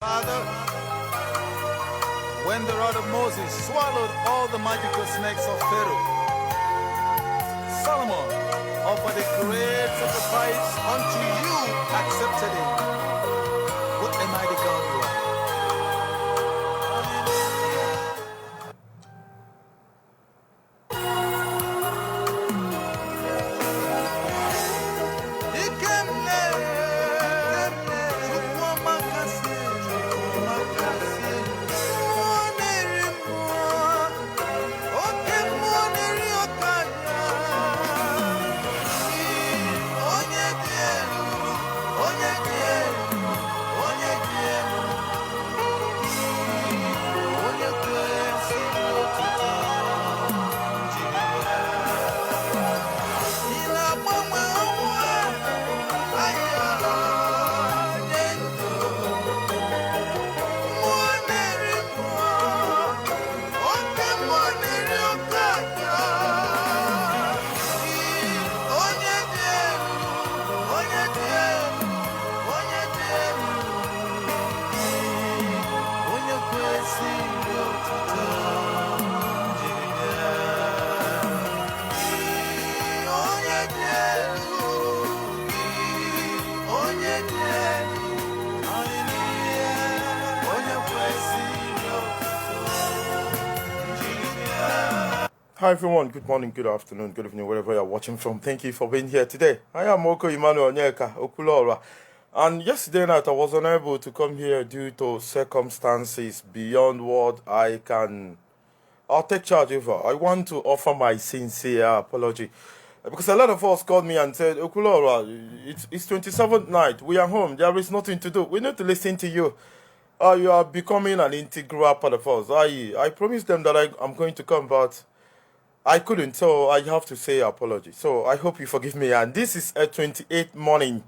Father, when the rod of Moses swallowed all the magical snakes of Pharaoh, Solomon offered a great sacrifice unto you, accepted it. What a mighty God you are. Hi everyone, good morning, good afternoon, good evening, wherever you're watching from. Thank you for being here today. I am Oko Emmanuel Onyeka Okulora. And yesterday night I was unable to come here due to circumstances beyond what I'll take charge over. I want to offer my sincere apology. Because a lot of us called me and said, Okulora, it's 27th night, we are home, there is nothing to do. We need to listen to you. You are becoming an integral part of us. I promised them that I'm going to come, but I couldn't, so I have to say apology. So I hope you forgive me. And this is a 28th morning.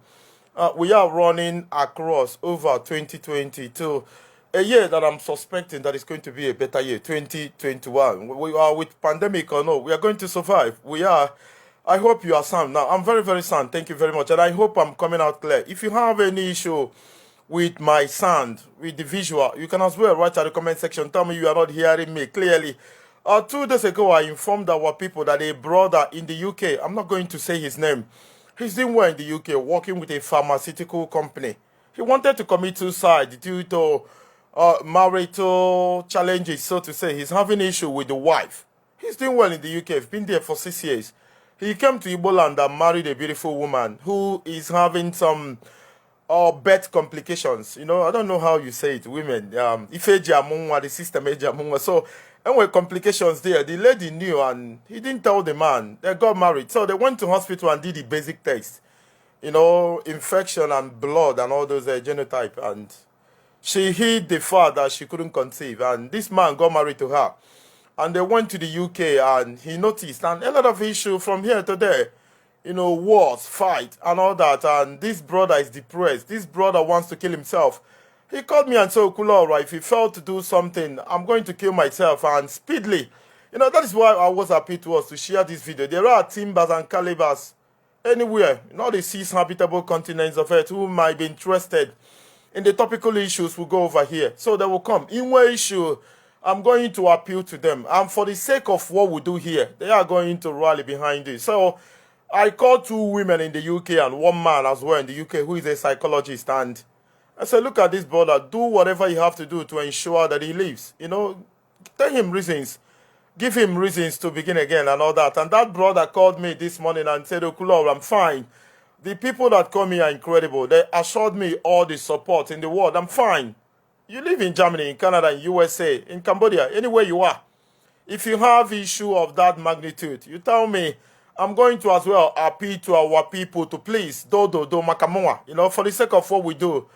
We are running across over 2022, a year that I'm suspecting that is going to be a better year, 2021. We are with pandemic or no, we are going to survive. We are. I hope you are sound. Now, I'm very, very sound. Thank you very much. And I hope I'm coming out clear. If you have any issue with my sound, with the visual, you can as well write at the comment section. Tell me you are not hearing me clearly. 2 days ago, I informed our people that a brother in the UK, I'm not going to say his name, he's doing well in the UK, working with a pharmaceutical company. He wanted to commit suicide due to marital challenges, so to say. He's having issue with the wife. He's doing well in the UK. He's been there for 6 years. He came to Igbo land and married a beautiful woman who is having some birth complications. You know, I don't know how you say it, women. The system ejamunwa. So, anyway, complications there. The lady knew and he didn't tell the man. They got married. So they went to hospital and did the basic test. You know, infection and blood and all those genotype. And she hid the fact that she couldn't conceive. And this man got married to her. And they went to the UK and he noticed. And a lot of issue from here to there. You know, wars, fight, and all that. And this brother is depressed. This brother wants to kill himself. He called me and said, Okulora, if he failed to do something, I'm going to kill myself, and speedily. You know, that is why I was happy to us to share this video. There are timbers and calibers anywhere, in all the 6 habitable continents of Earth, who might be interested in the topical issues will go over here. So they will come. In one issue, I'm going to appeal to them. And for the sake of what we do here, they are going to rally behind it. So I called 2 women in the UK and 1 man as well in the UK who is a psychologist, and I said, look at this brother, do whatever you have to do to ensure that he lives. You know, tell him reasons, give him reasons to begin again and all that. And that brother called me this morning and said, Okulora, I'm fine. The people that call me are incredible. They assured me all the support in the world. I'm fine. You live in Germany, in Canada, in USA, in Cambodia, anywhere you are. If you have issue of that magnitude, you tell me. I'm going to as well appeal to our people to please, do makamoa, you know, for the sake of what we do,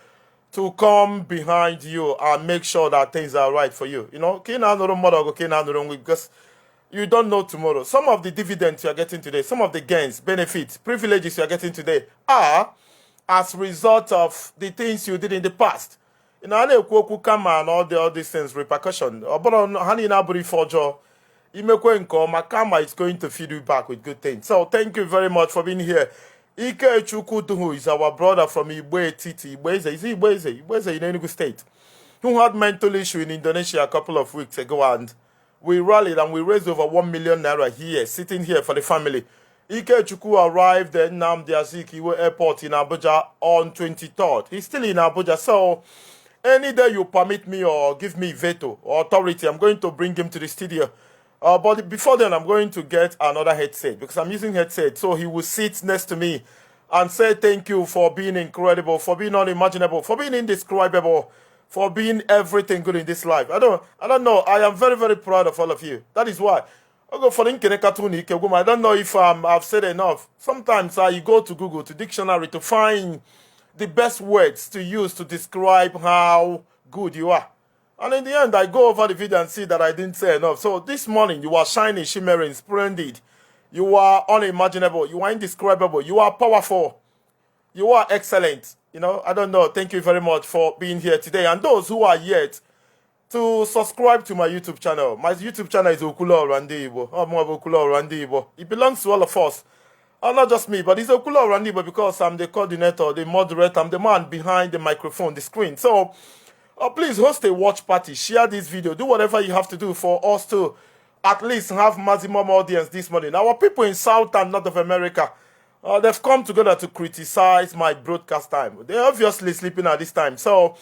to come behind you and make sure that things are right for you. You know, because you don't know tomorrow. Some of the dividends you are getting today, some of the gains, benefits, privileges you are getting today are as a result of the things you did in the past. You know, and all these things, repercussion. Karma is going to feed you back with good things. So thank you very much for being here. Ike Chukwuduhu is our brother from Igbo Titi. Is it Igbo in Enugu State, who had mental issue in Indonesia a couple of weeks ago, and we rallied and we raised over 1 million naira here, sitting here for the family. Ike Chukwu arrived at Nnamdi Azikiwe Airport in Abuja on 23rd. He's still in Abuja, so any day you permit me or give me veto or authority, I'm going to bring him to the studio. But before then, I'm going to get another headset because I'm using headset. So he will sit next to me and say thank you for being incredible, for being unimaginable, for being indescribable, for being everything good in this life. I don't know. I am very, very proud of all of you. That is why. I don't know if I've said enough. Sometimes I go to Google, to dictionary, to find the best words to use to describe how good you are. And in the end, I go over the video and see that I didn't say enough. So this morning, you are shining, shimmering, splendid. You are unimaginable. You are indescribable. You are powerful. You are excellent. I don't know. Thank you very much for being here today. And those who are yet to subscribe to my YouTube channel. My YouTube channel is Okulo Orande Igbo. I'm Okulo Orande Igbo. It belongs to all of us. Not just me, but it's Okulo Orande Igbo because I'm the coordinator, the moderator. I'm the man behind the microphone, the screen. So, please host a watch party. Share this video. Do whatever you have to do for us to at least have maximum audience this morning. Our people in South and North of America, they've come together to criticize my broadcast time. They're obviously sleeping at this time. So,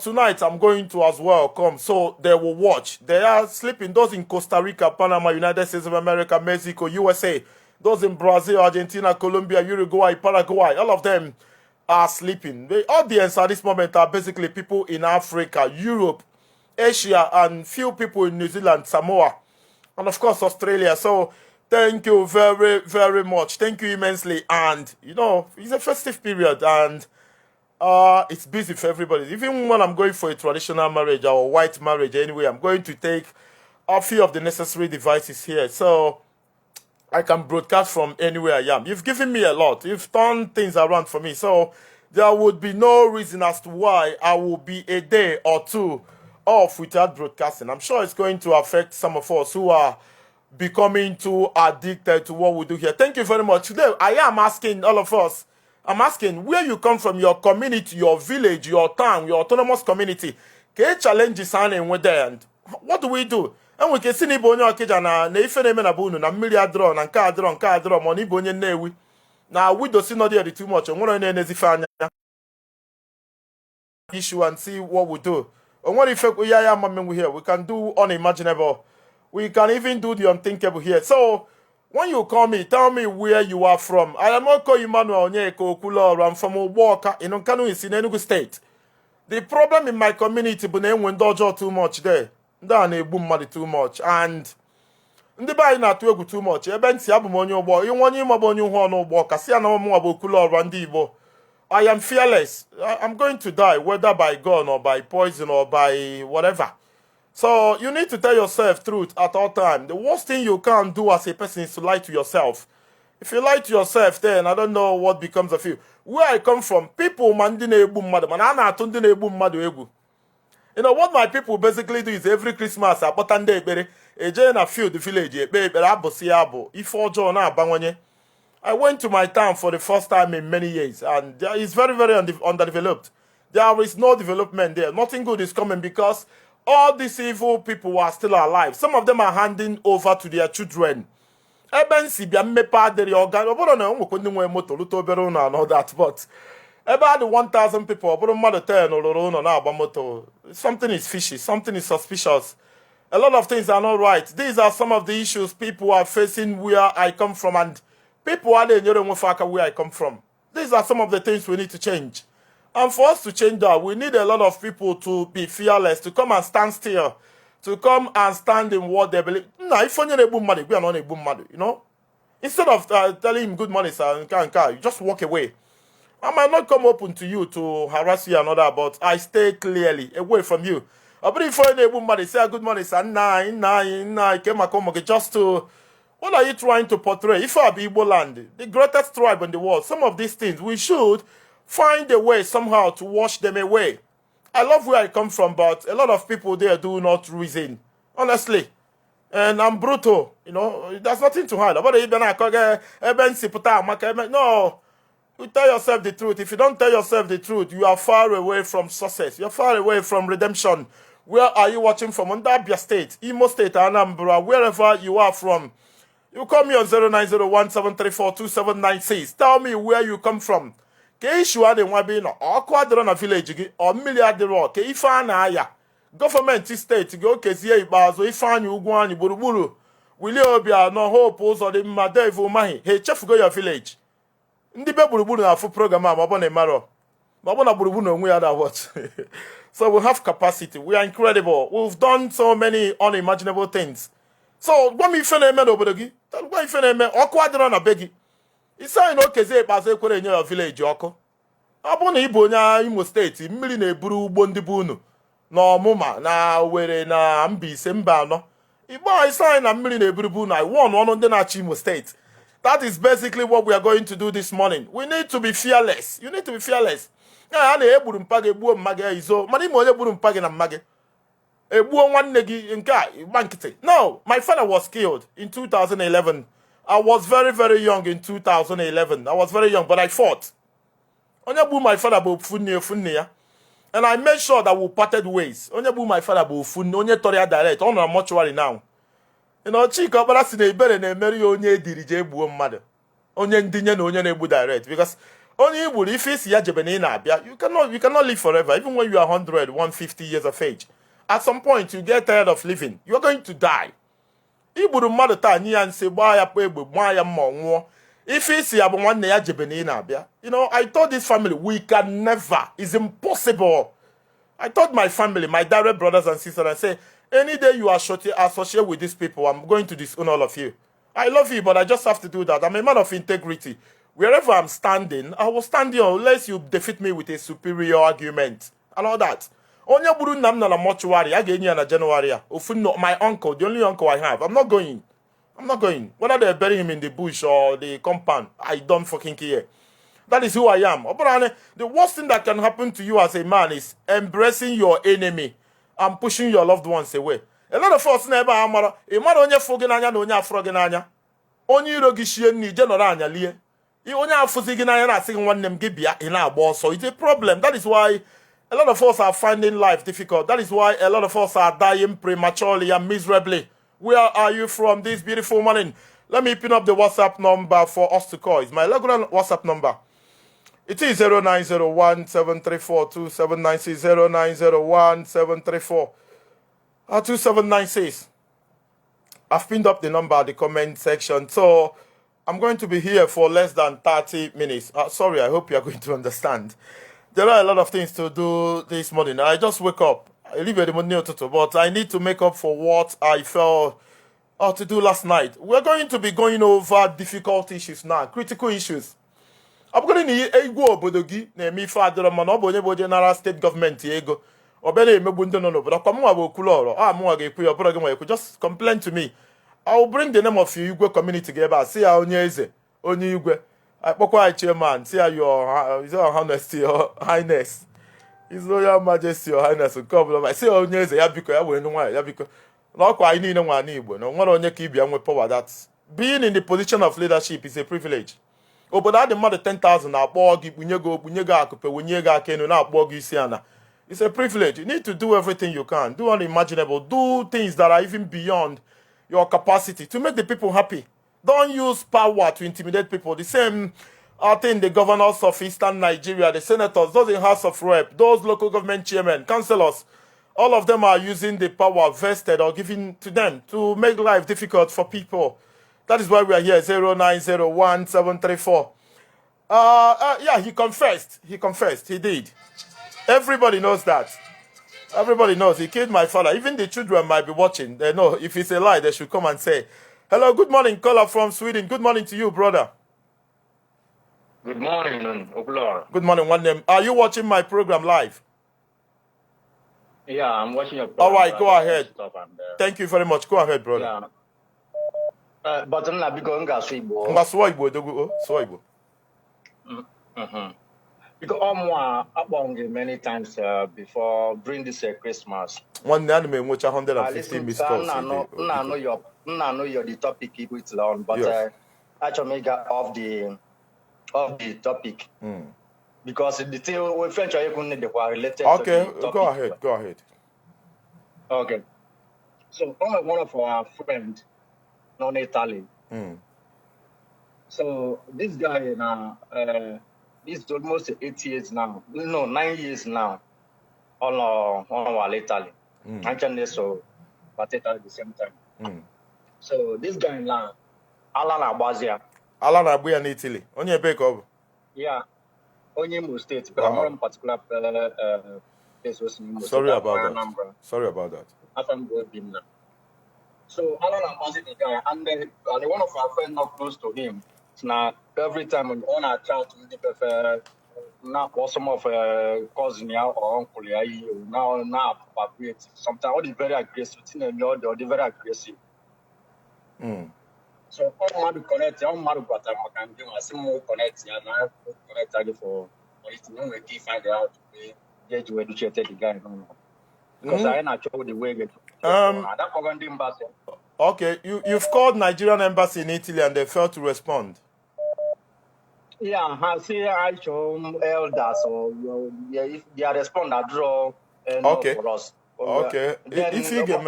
tonight I'm going to as well come. So, they will watch. They are sleeping. Those in Costa Rica, Panama, United States of America, Mexico, USA. Those in Brazil, Argentina, Colombia, Uruguay, Paraguay. All of them are sleeping. The audience at this moment are basically people in Africa, Europe, Asia, and few people in New Zealand, Samoa, and of course Australia. So thank you very, very much. Thank you immensely. And it's a festive period and it's busy for everybody. Even when I'm going for a traditional marriage or white marriage anyway, I'm going to take a few of the necessary devices here. So I can broadcast from anywhere I am. You've given me a lot. You've turned things around for me. So there would be no reason as to why I will be a day or two off without broadcasting. I'm sure it's going to affect some of us who are becoming too addicted to what we do here. Thank you very much. Today, I am asking all of us, I'm asking where you come from, your community, your village, your town, your autonomous community. Can challenges and with there? And what do we do? And we can see Igbo onye Okija na ife na-eme na bunu na mmiri adrọ na nke adrọ ma na Igbo onye Nnewi na we do see not there too much. Onwere onye na-enezife anya issue and see what we do. Onwere ife ya mamenwu here. We can do unimaginable. We can even do the unthinkable here. So when you call me, tell me where you are from. I am Oko Emmanuel Onyeka Okulora. I'm from Obuoka in Nkanu is in Enugu State. The problem in my community bụ na enwe ndị ọjọọ too much there. Ndị a na-egbu mmadụ too much and ndị be anyị na-atụ egwu too much. Ebe ntị abụ m onye ụgbọ inwe onye ịmabụ onye ihu ọnụ ụgbọ kasị ya na ọmụnwa bụ Okulora ndị Igbo. I am fearless. I'm going to die whether by gun or by poison or by whatever. So you need to tell yourself truth at all time. The worst thing you can do as a person is to lie to yourself. If you lie to yourself, then I don't know what becomes of you. Where I come from, people man ndị na-egbu mmadụ mana a na-atụ ndị na-egbu mmadụ egwu. What my people basically do is every Christmas akpọta ndị ekpere eje na field village ekpe ekpere abụsị ya bụ ife ọjọọ na-abawanye. I went to my town for the first time in many years and it's very, very underdeveloped. There is no development there. Nothing good is coming because all these evil people are still alive. Some of them are handing over to their children. Ebe nsi bịa mmepe adịrị ọga obodo na nwekwe ndị nwe moto lụta obere ụlọ and all that, but ebe adị 1,000 people obodo mmadụ 10 lụrụ ụlọ na-agba moto. Something is fishy, something is suspicious. A lot of things are not right. These are some of the issues people are facing where I come from, and people are enyere nwefe aka where I come from. These are some of the things we need to change. And for us to change that, we need a lot of people to be fearless, to come and stand still, to come and stand in what they believe. If onye na-egbu mmadụ, we are not egbu mmadụ, Instead of telling him good morning, sir, you just walk away. I might not come open to you to harass you and all that, but I stay clearly away from you. But if onye na-egbu mmadụ, say good morning, sir, just to, what are you trying to portray? If I be Igbo land, the greatest tribe in the world, some of these things, we should find a way somehow to wash them away. I love where I come from, but a lot of people there do not reason, honestly. And I'm brutal, there's nothing to hide. No, You tell yourself the truth. If you don't tell yourself the truth, you are far away from success. You're far away from redemption. Where are you watching from? Under Abia State, Imo State, Anambra, wherever you are from. You call me on 09017342796. Tell me where you come from. Ke issue adị nwa be no ọkụ adịrọ na village gị ọ mmiri adịrọ ke ife a na-aya gọọmenti steeti gị okezie ikpeazụ ife anyị ugwu anyị gburugburu Willie Obianọ Hope Uzodimma Dave Umahi ha echefugo your village ndị be gburugburu na-afụ program a ma ọ bụ na ịmarọ ma ọ bụ na gburugburu na onwe ya na what so we have capacity, we are incredible, we've done so many unimaginable things. So gwa m ife na-eme n'obodo gị gwa ife na-eme ọkụ adịrọ na be gị isi anyị na okezie ikpeazụ ekwere enye ya village ọkụ ọ bụrụ na ị bụ onye Imo steeti mmiri na-eburu ugbo ndị bụ unu na ọmụma na Owerri na Mbaise mba anọ igbo isi anyị na mmiri na-eburu bụ unu anyị won ọnụ ndị na-achị Imo steeti. That is basically what we are going to do this morning. We need to be fearless. You need to be fearless. A na-egburu mpa gị egbuo mma gị izo mana ime onye gburu mpa gị na mma gị egbuo nwanne gị nke a gba nkịtị. No, my father was killed in 2011. I was very, very young in 2011. I was very young, but I fought. Onye gbu my father bụ funne ya. And I made sure that we parted ways. Onye gbu my father bụ funne, onye tọrọ ya direct. Ọ nọ na mortuary now. You know, Chika ọkpara si na ebere na-emeri ya onye ediri je egbuo mmadụ. Onye ndinye na onye na-egbu direct. Because onye igburu ife isi ya jebe na ị na-abịa. You cannot live forever. Even when you are 100, 150 years of age. At some point, you get tired of living. You are going to die. Igburu mmadụ taa nye ya nse gbaa ya kpa egbe gbaa ya mma nwụọ ife isi ya bụ nwanne ya jebe na ị na-abịa. You know, I told this family we can never, it's impossible. I told my family, my direct brothers and sisters, I say any day you are associated with these people, I'm going to disown all of you. I love you, but I just have to do that. I'm a man of integrity. Wherever I'm standing, I will stand here unless you defeat me with a superior argument and all that. Onye gburu nna m na mortuary, a ga-enye ya na January. My uncle, the only uncle I have. I'm not going. Whether they bury him in the bush or the compound, I don't fucking care. That is who I am. The worst thing that can happen to you as a man is embracing your enemy and pushing your loved ones away. A lot of us never amara. A man onye foge n'anya na onye afro gị n'anya. Onye iro gị shie nni je nọrọ anya lie. Onye afụzi gị n'anya na-asị gị nwanne m gị bịa ị na-agba ọsọ. It's a problem. That is why a lot of us are finding life difficult. That is why a lot of us are dying prematurely and miserably. Where are you from this beautiful morning? Let me pin up the WhatsApp number for us to call. It's my regular WhatsApp number. It is 0901-734-2796, 0901-734-2796. I've pinned up the number at the comment section. So I'm going to be here for less than 30 minutes. Sorry, I hope you are going to understand. There are a lot of things to do this morning. I just wake up. I leave the morning, but I need to make up for what I failed to do last night. We're going to be going over difficult issues now, critical issues. I'm going to Igbo obodo gị na-eme ife adịrọ mana ọ bụ onye bụ general state government ego ọ bịa na-emegbu ndị nọ n'obodo kwa mụnwa bụ okulu ọrụ mụnwa ga-ekwu ya ọbụrụ gị nwa ekwu just complain to me. I will bring the name of your Igwe community gị ebe a si ya onye eze onye Igwe akpọkwa anyị chairman si ya your honesty your highness His Royal Majesty your highness nke ọbụla ma si ya onye eze ya biko ya were nwaanyị ya biko na ọkwa anyị niile nwa n'Igbo na nwere onye ka ibia nwe power. That being in the position of leadership is a privilege. Obodo adị mmadụ 10,000 na-akpọ gị bunye gị akụpe wenye gị aka enu na-akpọ gị isi ana. It's a privilege. You need to do everything you can. Do unimaginable. Do things that are even beyond your capacity to make the people happy. Don't use power to intimidate people. The same thing the governors of Eastern Nigeria, the senators, those in House of Rep, those local government chairmen, councillors, all of them are using the power vested or given to them to make life difficult for people. That is why we are here, 0901-734. Yeah, he confessed. He did. Everybody knows that. Everybody knows he killed my father. Even the children might be watching. They know if it's a lie, they should come and say, hello, good morning, caller from Sweden. Good morning to you, brother. Good morning, Okulor. Good morning, one name. Are you watching my program live? Yeah, I'm watching your program. All right, go ahead. Thank you very much. Go ahead, brother. Yeah. But I'm not going to go Igbo. Because I'm many times before during this Christmas. One day I'm 150 missed calls. I know you're the topic Igbo it's on, but actually got off the of the topic. Because the thing with French are related to Okay, the topic. go ahead, go ahead. Okay. So one of our friends, non-Italy. So this guy now, this is almost 8 years now. No, 9 years now. On our Italy. Actually, so but at the same time. So this guy now, Alan Abazia. Alan Abuya in Italy. Onye ebe ka ọ bụ? Yeah, only Imo State, but I'm not in particular place was in Imo State. Sorry about that. Sorry about that. I'm going now. So Alan Abazia, the guy, and then one of our friends not close to him. Now every time when on our chat, we prefer now some of cousin or uncle now appropriate. Sometimes all the very aggressive, they're very aggressive. So all madu connect, all madu but I can do a similar connect and I connect for it to know we find out get to educate the guy. Because I not sure the way that Ogandi embassy. Okay, you've called Nigerian embassy in Italy and they failed to respond. Yeah, I see I show elders or if they respond I draw okay. For us. Okay. If you get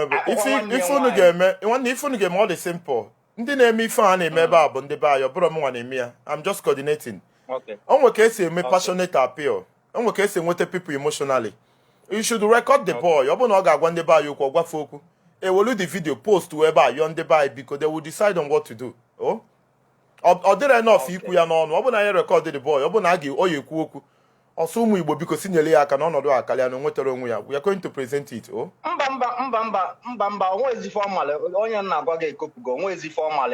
all the simple. Ndị na-eme ife a na-eme ebe a bụ ndị be anyị, ọ bụrụ m nwa na-eme ya. I'm just coordinating. Okay. O nwere ka esi eme passionate appeal. O nwere ka esi enweta people emotionally. You should record the boy. Ọ bụ na ọ ga-agwa ndị be anyị okwu, ọ gwafe okwu. Ewelu the video post ebe a yọ ndị be anyị because they will decide on what to do. Oh? Ọ dịrị enough ikwu ya n'ọnụ. Ọ bụ na ya record the boy, ọ bụ na a ga-oyi ekwu okwu. Ọsọ ụmụ Igbo biko sinyere ya aka n'ọnọdụ akarịa na nwetara onwe ya. We are going to present it. Oh? Mba onwezi formal onye na-agwa gị ekopugo onwezi formal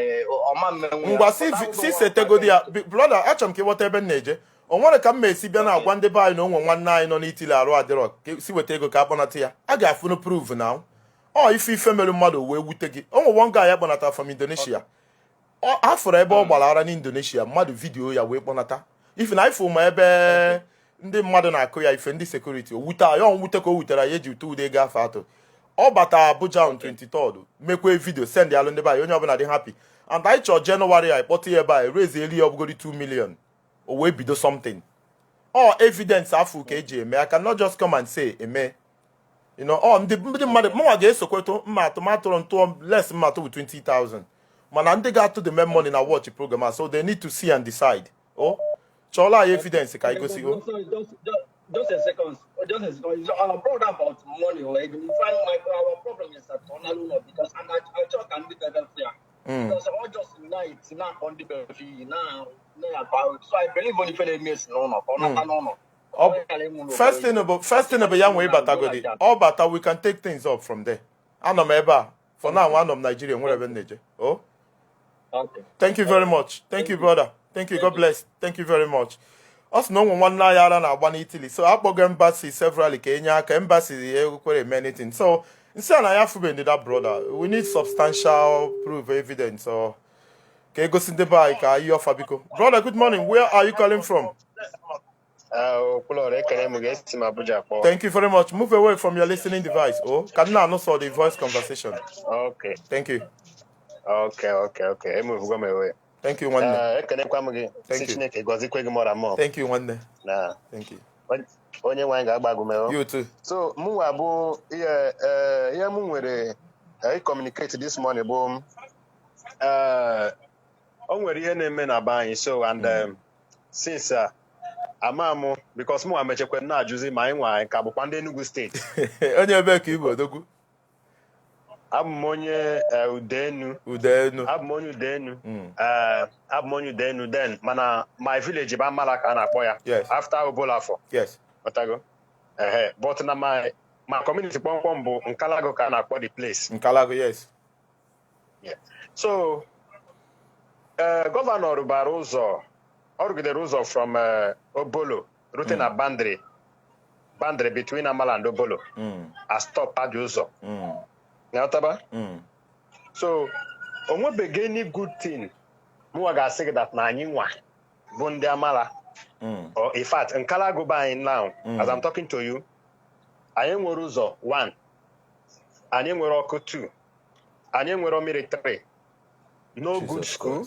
ọma mmenwe ngwa si setegodi ya brother achọrọ m ka ịghọta ebe m na-eje o nwere ka m esi bịa na-agwa ndị be anyị na onwe nwanne anyị nọ n'itili arụ adịrọ si weta ego ka akpọnata ya a ga-afụ no prove na ọ ife mere mmadụ wee wute gị o nwe one guy ya kpọnata from Indonesia ọ afọrọ ebe ọ gbara ara n'Indonesia mmadụ vidiyo ya wee kpọnata ife na ifo ma ebe ndị mmadụ na-akụ ya ife ndị security o wute ya nwute ka o wutere ya eji ute ude ego afọ atọ ọ bata Abuja on 23rd mekwe video send ya alụ ndị be anyị onye ọbụla dị happy and I chọọ January I kpọta ya ebe anyị raise eri ọbụgodi 2 million o wee bido something evidence afọ ka eji eme I cannot just come and say eme you know ndị mmadụ mụnwa ga-esokweto mma atụmatụrụ ntụọ less mma atụ 20,000 mana ndị ga-atụ the main money na watch program so they need to see and decide chọọla anyị evidence ka anyị gosi Just a second. It's our brother about money. Like, in fact, our problem is that because I just can't be better here. Because I just it's not on the fee now. So I believe only for the miss no. First thing about young way batagodi. All bata we can take things up from there. Anom eba. For now, one of Nigeria, whatever nature. Oh. Okay. Thank you very much. Thank you, brother. Thank you. God bless. Thank you very much. Us no one na yara na agba n'Italy. So akpọgo embassy several Kenya aka embassy ekwere many things. So instead na ya fube ndị that brother. We need substantial proof evidence. So ka egosi ndị ba ka ayi offer biko. Brother, good morning. Where are you calling from? Thank you very much. Move away from your listening device. Oh, can now not saw the voice conversation. Okay. Thank you. Okay. Move away. Thank you, one day. Thank you. Thank you, one day. Nah. Thank you. You too. So, Muabu, yeah, Munwere, I communicate this morning, boom. Onwere ihe na-eme na banyị so and since amamu because mụ amechekwe na ajụzi ma anyị nwa ka bụkwa ndị Enugu steeti onye ebe ka Igbo odogwu abụ m onye Udenu abụ m onye Udenu then mana my village bụ Amala ka a na-akpọ ya after Obolafọ otago but na my community kpọmkwọm bụ Nkalago ka a na-akpọ the place Nkalago so Governor rụbara ụzọ ọ rụgidere ụzọ from Obolo rute na boundary between Amala and Obolo a stop adị ụzọ Nyataba? So o nwebeghị any good thing mụwa ga-asị gị that na anyị nwa bụ ndị Amala or in fact Nkalago bụ anyị now as I'm talking to you anyị nwere ụzọ 1 anyị nwere ọkụ 2 anyị nwere mmiri 3 no good school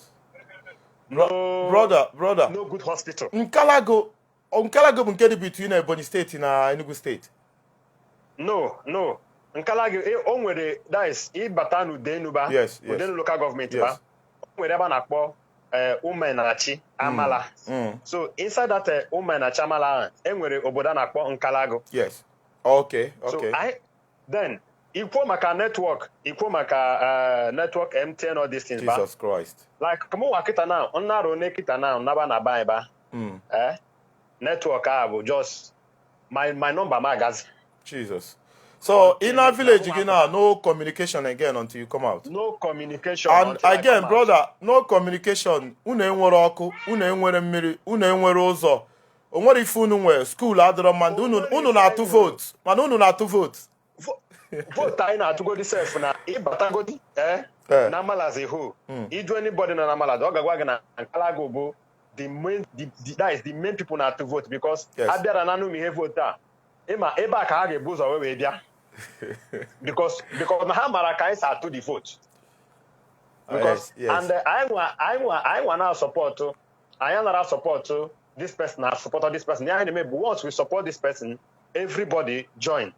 brother. No good hospital. Nkalago bụ nke dị between Ebonyi State na Enugu State. No. Nkalago o nwere that is ịbata n'Udenuba. Yes. Udenu local government ba. O nwere ebe a na-akpọ Umenachi Amala. So inside that Umenachi Amala enwere obodo a na-akpọ Nkalago. Yes. Okay. So then ikwo maka network network MTN all these things. Jesus Christ. Like come on kita now onnaro ne kita now naba na ba ba. Network bụ just my number magaz. Jesus. So in our village again now, no communication again until you come out. No communication. And again, brother, no communication. Unu enwere ọkụ, unu enwere mmiri, unu enwere ụzọ. O nwere ife unu nwere school adịrọ mmadụ unu na-atụ vote. Mana unu na-atụ vote. Vote anyị na-atụgodi sef na ịbatagodi na Amala as a whole. Idu anybody na Amala, ọ ga-agwa gị na Nkalago bụ the main people na-atụ vote because abịara na anụm ihe vote a. Ịma ebe a ka ha ga-ebu ụzọ wee bịa. because na ha mara ka anyị sa atụ the vote. Because and I want to support this person, I support this person. Once we support this person, everybody join.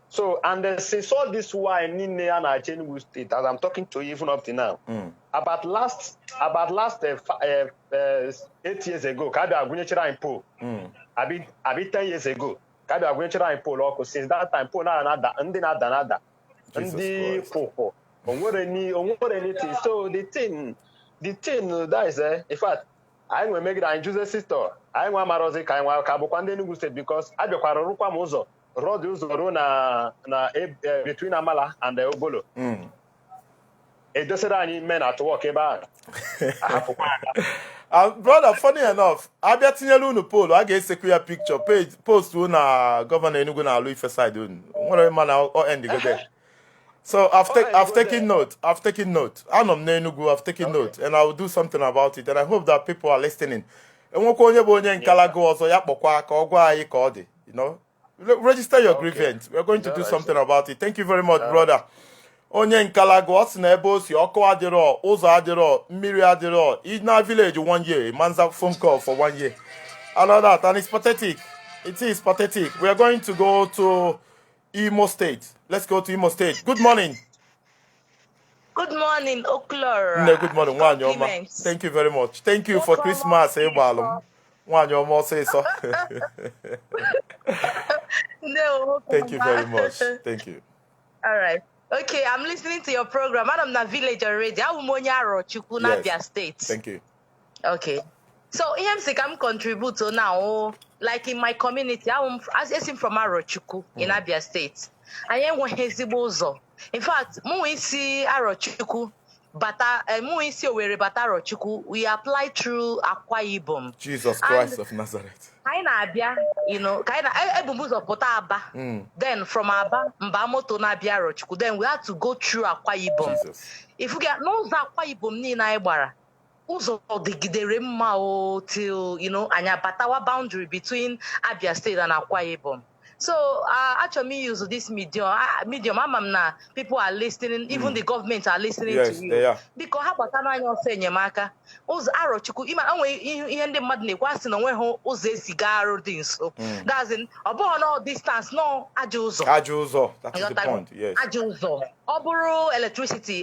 So and since all this while in Enugu State, as I'm talking to you even up to now, about last 8 years ago, Kabia Agunyechira in Po. Abi 10 years ago, Kabia Agunyechira in Po. Since that time, Po na nada, ndi Po. Anything. So the thing that is in fact, I will make it an Joseph sister. I want Marozi Kaiwa Kabukwande Enugu State because I be Rukwa Mozo. Road uzo na between Amala and the Obolo. It doesn't any men at work about. Brother, funny enough, I bet you no polo. I get secure picture page post to na Governor Enugu na Louis side. What man or end there. So I've taken note. I'm Enugu. I've taken note, and I will do something about it. And I hope that people are listening. And we go onye Nkalago also ya kpokwa ka ogwa ayi ka odi. You know. Register your grievance. We're going to do something about it. Thank you very much, brother. Onye Nkalago, what's na ebe osi oko adiro, ụzọ adiro, mmiri adiro. In our village 1 year, man's a phone call for 1 year. And all that, and it's pathetic. It is pathetic. We are going to go to Imo State. Let's go to Imo State. Good morning. Good morning, Oklora. Good morning, Wanyoma. Thank you very much. Thank you for Christmas, Ebalum. Wanyoma say so. No. Thank you very much. Thank you. All right. Okay, I'm listening to your program. I'm na village already. I'm Chukwu na Abia State. Thank you. Okay. So, EMC can contribute to now, like in my community, I'm from Arochukwu in Abia State. I am one Hezibozo. In fact, Muisi Arochukwu, Muisi Owere Bata Arochukwu, we apply through Akwa Ibom. Jesus Christ of Nazareth. Kaina Abia, you know, Kaina Ebumuzo Pota Aba. Then from Aba, Mbamoto na Abia Arochukwu. Then we had to go through Akwa Ibom. If we get no Akwa Ibom ni na Ebara. Uzo digidere mma till anya batawa boundary between Abia State and Akwa Ibom. So actually use this medium na people are listening, even the government are listening to you. They are. Because how about na enyemaka ụzọ Arochukwu ima onwe ihe ndị mmadụ na-ekwu asị na onwe ha ụzọ esiga arụ dị nso. That's in ọ bụghị no distance no aja ụzọ. That is the point. Yes. Aja ụzọ. Ọ bụrụ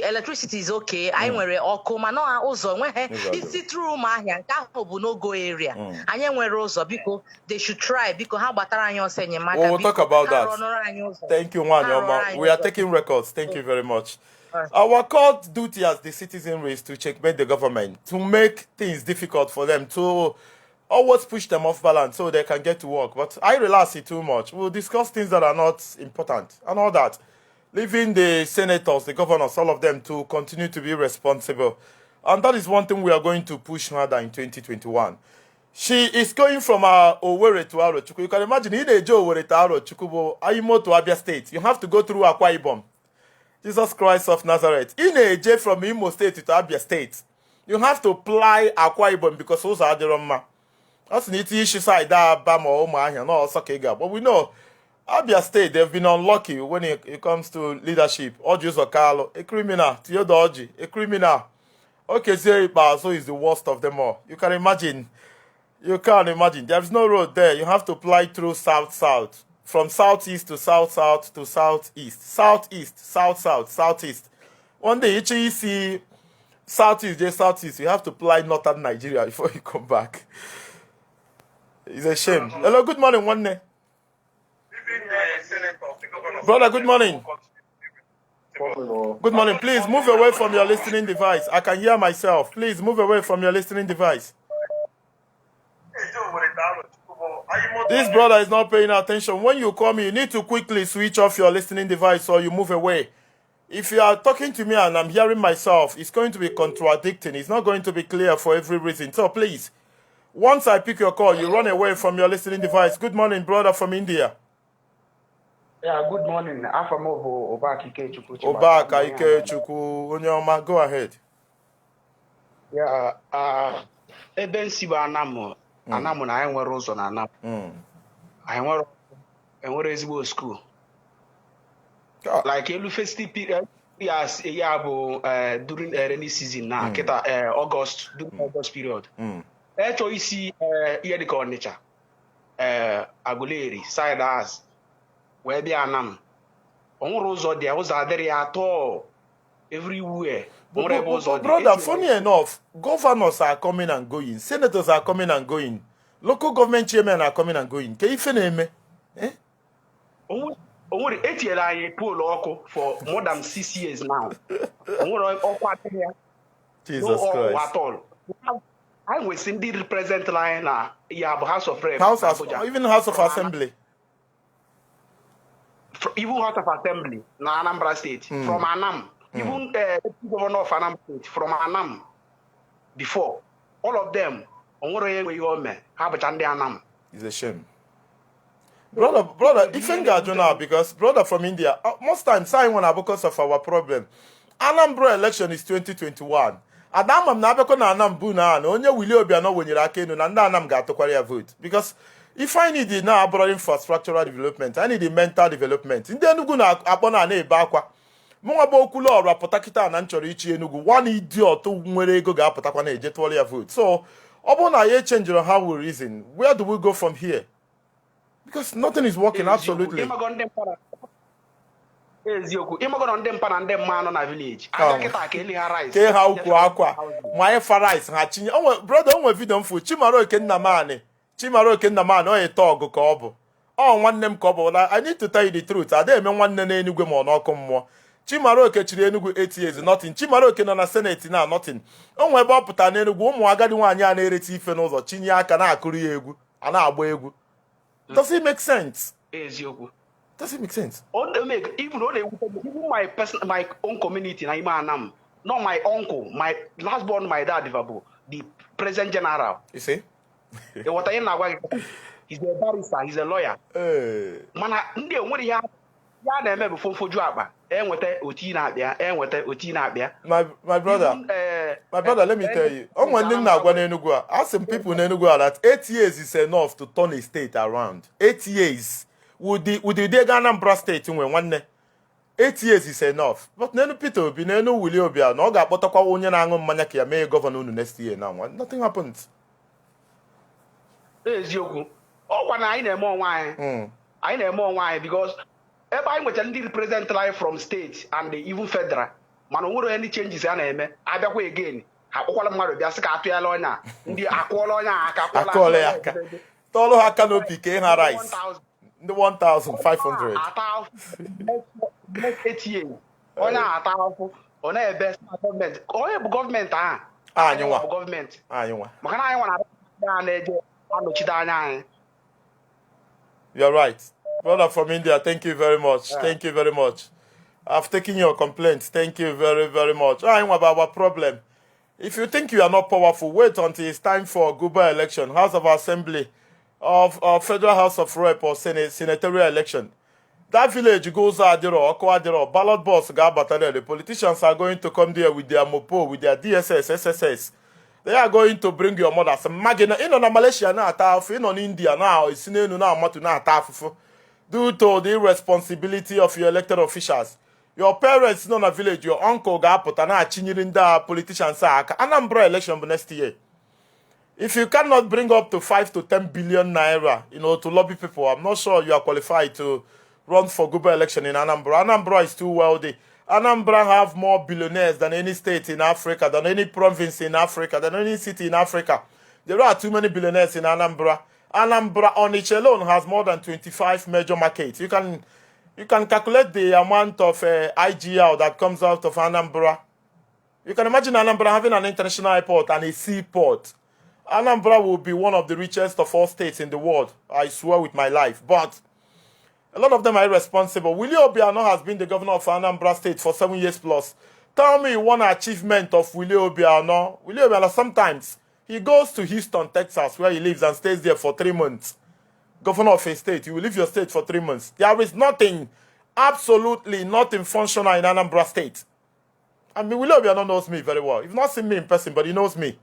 electricity is okay. Anyị nwere ọkụ ma no ụzọ nweghị isi through ụmụ ahịa nke ahụ bụ no go area. Anyị nwere ụzọ biko they should try biko ha gbatara anyị ọsọ enyemaka. We'll talk about that. Thank you, Wanyoma. We are taking records. Thank you very much. Our court duty as the citizenry is to checkmate the government, to make things difficult for them, to always push them off balance so they can get to work. But I relax it too much. We'll discuss things that are not important and all that. Leaving the senators, the governors, all of them to continue to be responsible. And that is one thing we are going to push harder in 2021. She is going from Owerri to Arochukwu. You can imagine, in Owerri to Arochukwu, Aimo to Abia State. You have to go through Akwa Ibom. Jesus Christ of Nazareth. In Eje from Imo State to Abia State, you have to apply Akwa Ibom because those are the Roma. That's the issue side that Bama or Mahia, no Sakega. But we know Abia State, they've been unlucky when it comes to leadership. Oji Zokalo, a criminal. Theodoji, a criminal. Okay, so is the worst of them all. You can imagine. You can't imagine. There is no road there. You have to fly through south-south. From southeast to south-south to southeast. Southeast, south-south, southeast. One day, you see southeast, you have to fly northern Nigeria before you come back. It's a shame. Hello, good morning, one day. Brother, good morning. Good morning. Please move away from your listening device. I can hear myself. Please move away from your listening device. This brother is not paying attention. When you call me, you need to quickly switch off your listening device or you move away. If you are talking to me and I'm hearing myself, it's going to be contradicting. It's not going to be clear for every reason. So please, once I pick your call, you run away from your listening device. Good morning, brother from India. Yeah, good morning. Afamobo Obaka Ikechukwu. Obaka Ikechukwu. Onyoma, go ahead. Yeah, ebe nsi bụ Anam na anyị nwere ụzọ na Anam. Anyị nwere ezigbo school. Like elu festive period, yes, yeah, during rainy season na kita August, during August period. Isi ihe dịka Ọnịcha, Aguleri, side as wee bịa Anam. Onwere ụzọ dị ụzọ adịrị atọ everywhere. Brother, funny enough, governors are coming and going, senators are coming and going, local government chairmen are coming and going. Can you feel Onwere etinyere anyị pool ọkụ for more than 6 years now. Onwere ọkụ adịghị ya. Jesus Christ. At all. I will send the represent line na House of Rep. Even House of Assembly. Even House of Assembly na Anambra State from Anam. Even the governor of Anam State from Anam before. All of them it's a shame. Brother, if you now, because brother from India, most times because of our problem. Anambra election is 2021. Adam na abeko na Anam bu na onye Willie Obiano wenyere aka enu na ndị Anam ga-atụkwara ya vote. Because if I need it now about infrastructural development, I need the mental development. Ndị Enugu na akpọ na ebe akwa. Mụnwa bụ okwu lọrụ apụtakịta na nchọrọ ichi Enugu. One idiot nwere ego ga-apụtakwa na eje tụọrọ ya vote. So, ọ bụrụ na ya change how we reason, where do we go from here? Because nothing is working absolutely. Ịmagono ndị mpa na ndị mma nọ na village. Ke ha ukwu akwa. Ma fa rice ha chinye. Brother, onwe video mfu Chimaroke Nnamani. Chimaroke Nnamani o ete ọgụ ka ọ bụ. Ọ nwanne m ka ọ bụ. I need to tell you the truth. Ada eme nwanne na Enugu ma ọ n'ọkụ mmụọ. Chimaroke chiri Enugu 8 years nothing. Chimaroke nọ na Senate na nothing. Onwe ebe ọ pụta na Enugu ụmụ agadi nwaanyị a na-erete ife n'ụzọ chinye aka na-akụrụ ya egwu. A na-agba egwu. Does it make sense? Does it make sense? Even my own community, not my uncle, my last born, my dad, the president general. You see? He's a barrister, he's a lawyer. Man, my brother, let me tell you. I ask some people in Enugu that 8 years is enough to turn a state around. 8 years. Would the Anambra state when 8 years is enough. But Nenu Peter be Nenu Willie Obia, no got Potaka Union Ango Manaki may governor next year now. Nothing happens. Oh, when I know more why. I know more why because if I'm with a represent life from state and even federal, man, any changes I name, I go again. I call them Mario, just a Pialona, the Aqualonia, Tolo Hakanopi, Kena Rice. The 1,500. 8 years. On a best government. Oh, government, you want government. You want. You're right. Brother from India, thank you very much. Thank you very much. I've taken your complaints. Thank you very, very much. I know about our problem. If you think you are not powerful, wait until it's time for Guba election, House of Assembly, of Federal House of Rep or senatorial election. That village goes adiro, ballot box gabatare. The politicians are going to come there with their mopo, with their DSS, SSS. They are going to bring your mother some magina in on Malaysia na ataf, in on India now, it's in na matu na ataf due to the irresponsibility of your elected officials. Your parents nọ na village, your uncle ga-apụta na-achinyere ndị politicians aka. Anambra election bụ next year. If you cannot bring up to 5 to 10 billion naira, to lobby people, I'm not sure you are qualified to run for gubernatorial election in Anambra. Anambra is too wealthy. Anambra have more billionaires than any state in Africa, than any province in Africa, than any city in Africa. There are too many billionaires in Anambra. Anambra on each alone has more than 25 major markets. You can calculate the amount of IGL that comes out of Anambra. You can imagine Anambra having an international airport and a seaport. Anambra will be one of the richest of all states in the world. I swear with my life. But a lot of them are irresponsible. Willie Obiano has been the governor of Anambra State for 7 years plus. Tell me one achievement of Willie Obiano. Willie Obiano, sometimes he goes to Houston, Texas, where he lives and stays there for 3 months. Governor of a state, you will leave your state for 3 months. There is nothing, absolutely nothing functional in Anambra State. I mean, Willie Obiano knows me very well. You've not seen me in person, but he knows me.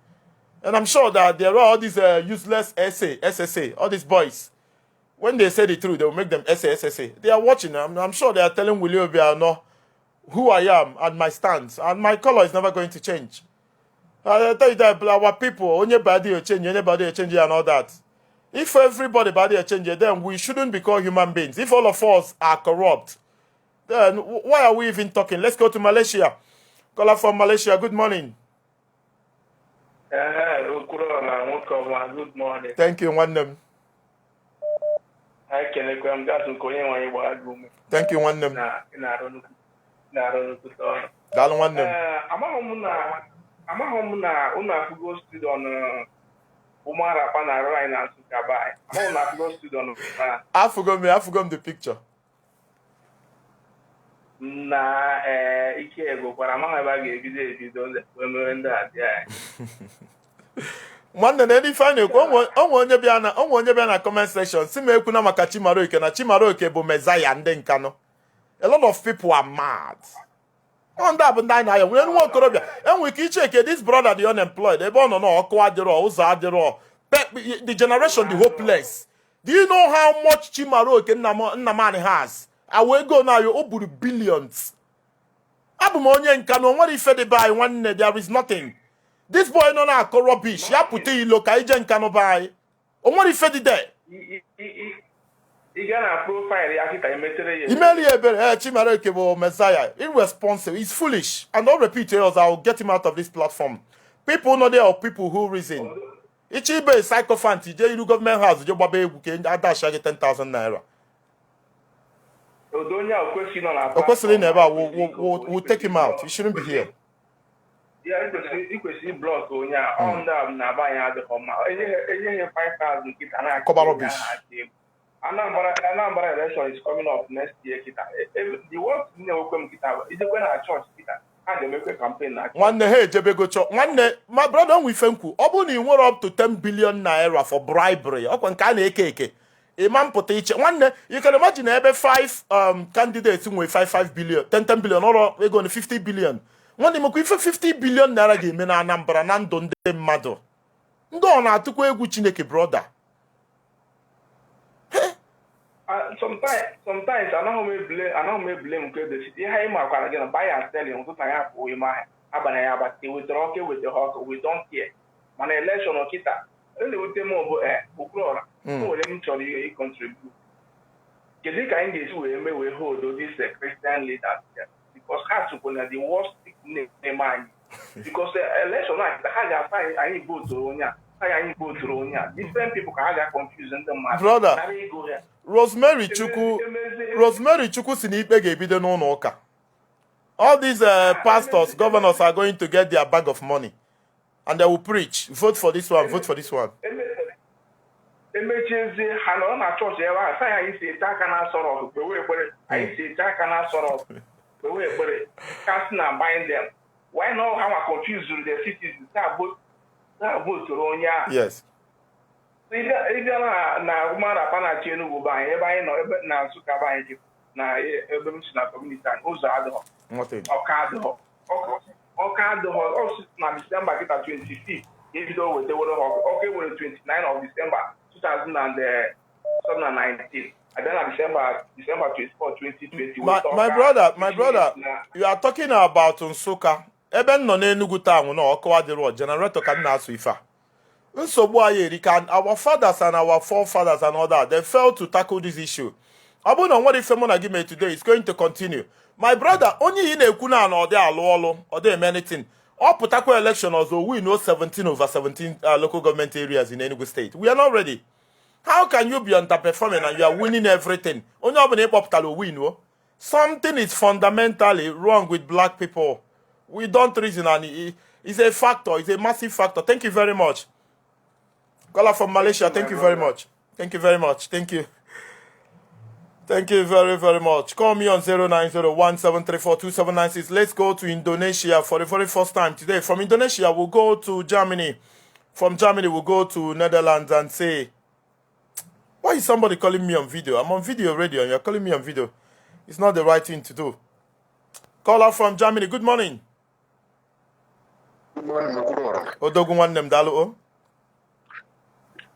And I'm sure that there are all these useless SSA, all these boys. When they say the truth, they will make them SSA. They are watching. I'm sure they are telling Willie Obiano who I am and my stance. And my color is never going to change. I tell you that our people, anybody will change, anybody will change and all that. If everybody body will change, then we shouldn't be called human beings. If all of us are corrupt, then why are we even talking? Let's go to Malaysia. Caller from Malaysia, good morning. Good morning. Thank you, one name. Thank you, one name. I forgot the picture. One na any final onye bịa na comment section si me ekwu na maka Chimaroke na Chimaroke bụ Messiah ndị Nkano. A lot of people are mad. On that bụ ndị na ya nwere nwa okorobịa enwe ike icheke this brother the unemployed ebe ọ nọ na ọkụ adịrọ ụzọ adịrọ the generation the hopeless. Do you know how much Chimaroke Nnamani has? Awe go na yo o buru billions. Abụ m onye Nkano nwere ife dị by nwanne there is nothing. This boy no na rubbish. Ya pute ilo ka ije Nkano bai. O nwere ife dị there. Ị ga na profile ya kita emetere ya. Imeli ebere Chimaroke bụ Messiah. Irresponsible. He's foolish. And don't repeat it, I'll get him out of this platform. People know there are people who reason. Ichi be psychophant. Je iru government house je gbabe egwu ke adash ya 10,000 naira. Odonya okwesi no na. Okwesili na ebe we'll take him out. He shouldn't be here. Yeah, ikwesị block onye a onda na ba ya adịghị mma. Enye 5,000 kita na. Cover rubbish. Anambra election is coming up next year kita. The work na okwem kita is when na church kita. And they make a campaign na. Nwanne ha ejebego chọ. Nwanne my brother nwe ife nkwu. Ọ bụ na ị nwere up to 10 billion naira for bribery. Ọkwa nke a na-eke eke. Imam pụta iche. Nwanne you can imagine ebe 5 candidates nwe 5 billion, 10 billion or ego na 50 billion. Nwanne m ife 50 billion naira ga-eme na Anambra na ndụ ndị mmadụ. Ndị ọ na-atụkwa egwu Chineke brother. Sometimes I know me blame because the city high mark again buy and sell on to ya for my abana but we talk with the hawk we don't care. Man election o kita. Only with them over ukrora. No them actually contribute. Kedi ka English we hold this Christian leaders because has to the worst name because election like the higher I go to onya. Different people can have confusion the matter. Brother, Rosemary Chukwu si n'ikpe ga-ebido n'ụlọ ụka. All these pastors, governors are going to get their bag of money and they will preach. Vote for this one, vote for this one. Emechizi ha nọ na chọọchị ebe a sị anyị si ete aka na sọrọ kpewe ekpere anyị si ete aka na sọrọ kpewe ekpere cast na bind them. Why not how confuse the citizens that vote onye a? Yes. Ịbịa na ụmụara pana chi Enugu ba anyị ebe anyị nọ ebe na Nsụka ba anyị na ebe m si na community anyị ụzọ adịghọ ọka adịghọ ọsụ na December kịta 25 ebido wetewere ọka ewere 29 of December 2019 And then at December 24, 2020, my brother, you are talking about Nsukka. Ebe nọ n'Enugu town na ọkụ adịrọ generator ka na asụ ife. Nsogbu anyị erika, our fathers and our forefathers and all that, they failed to tackle this issue. Ọ bụrụ na nwere ife mụ na gị mee today, it's going to continue. My brother, onye ị na-ekwu na ọ dị alụ ọlụ, ọ dị eme anything. Ọ pụtakwa election ọzọ, we know 17/17 local government areas in Enugu State. We are not ready. How can you be underperforming and you are winning everything? Onye ọbụla ịkpọpụtara win, no? Something is fundamentally wrong with black people. We don't reason, and it's a factor. It's a massive factor. Thank you very much. Caller from Malaysia, thank you very much. Thank you very much. Thank you. Thank you very, very much. Call me on 0901-734-2796. Let's go to Indonesia for the very first time today. From Indonesia, we'll go to Germany. From Germany, we'll go to Netherlands and say, why is somebody calling me on video? I'm on video radio and you're calling me on video. It's not the right thing to do. Caller from Germany, good morning. Good morning, Odogu nwanne m dalu o.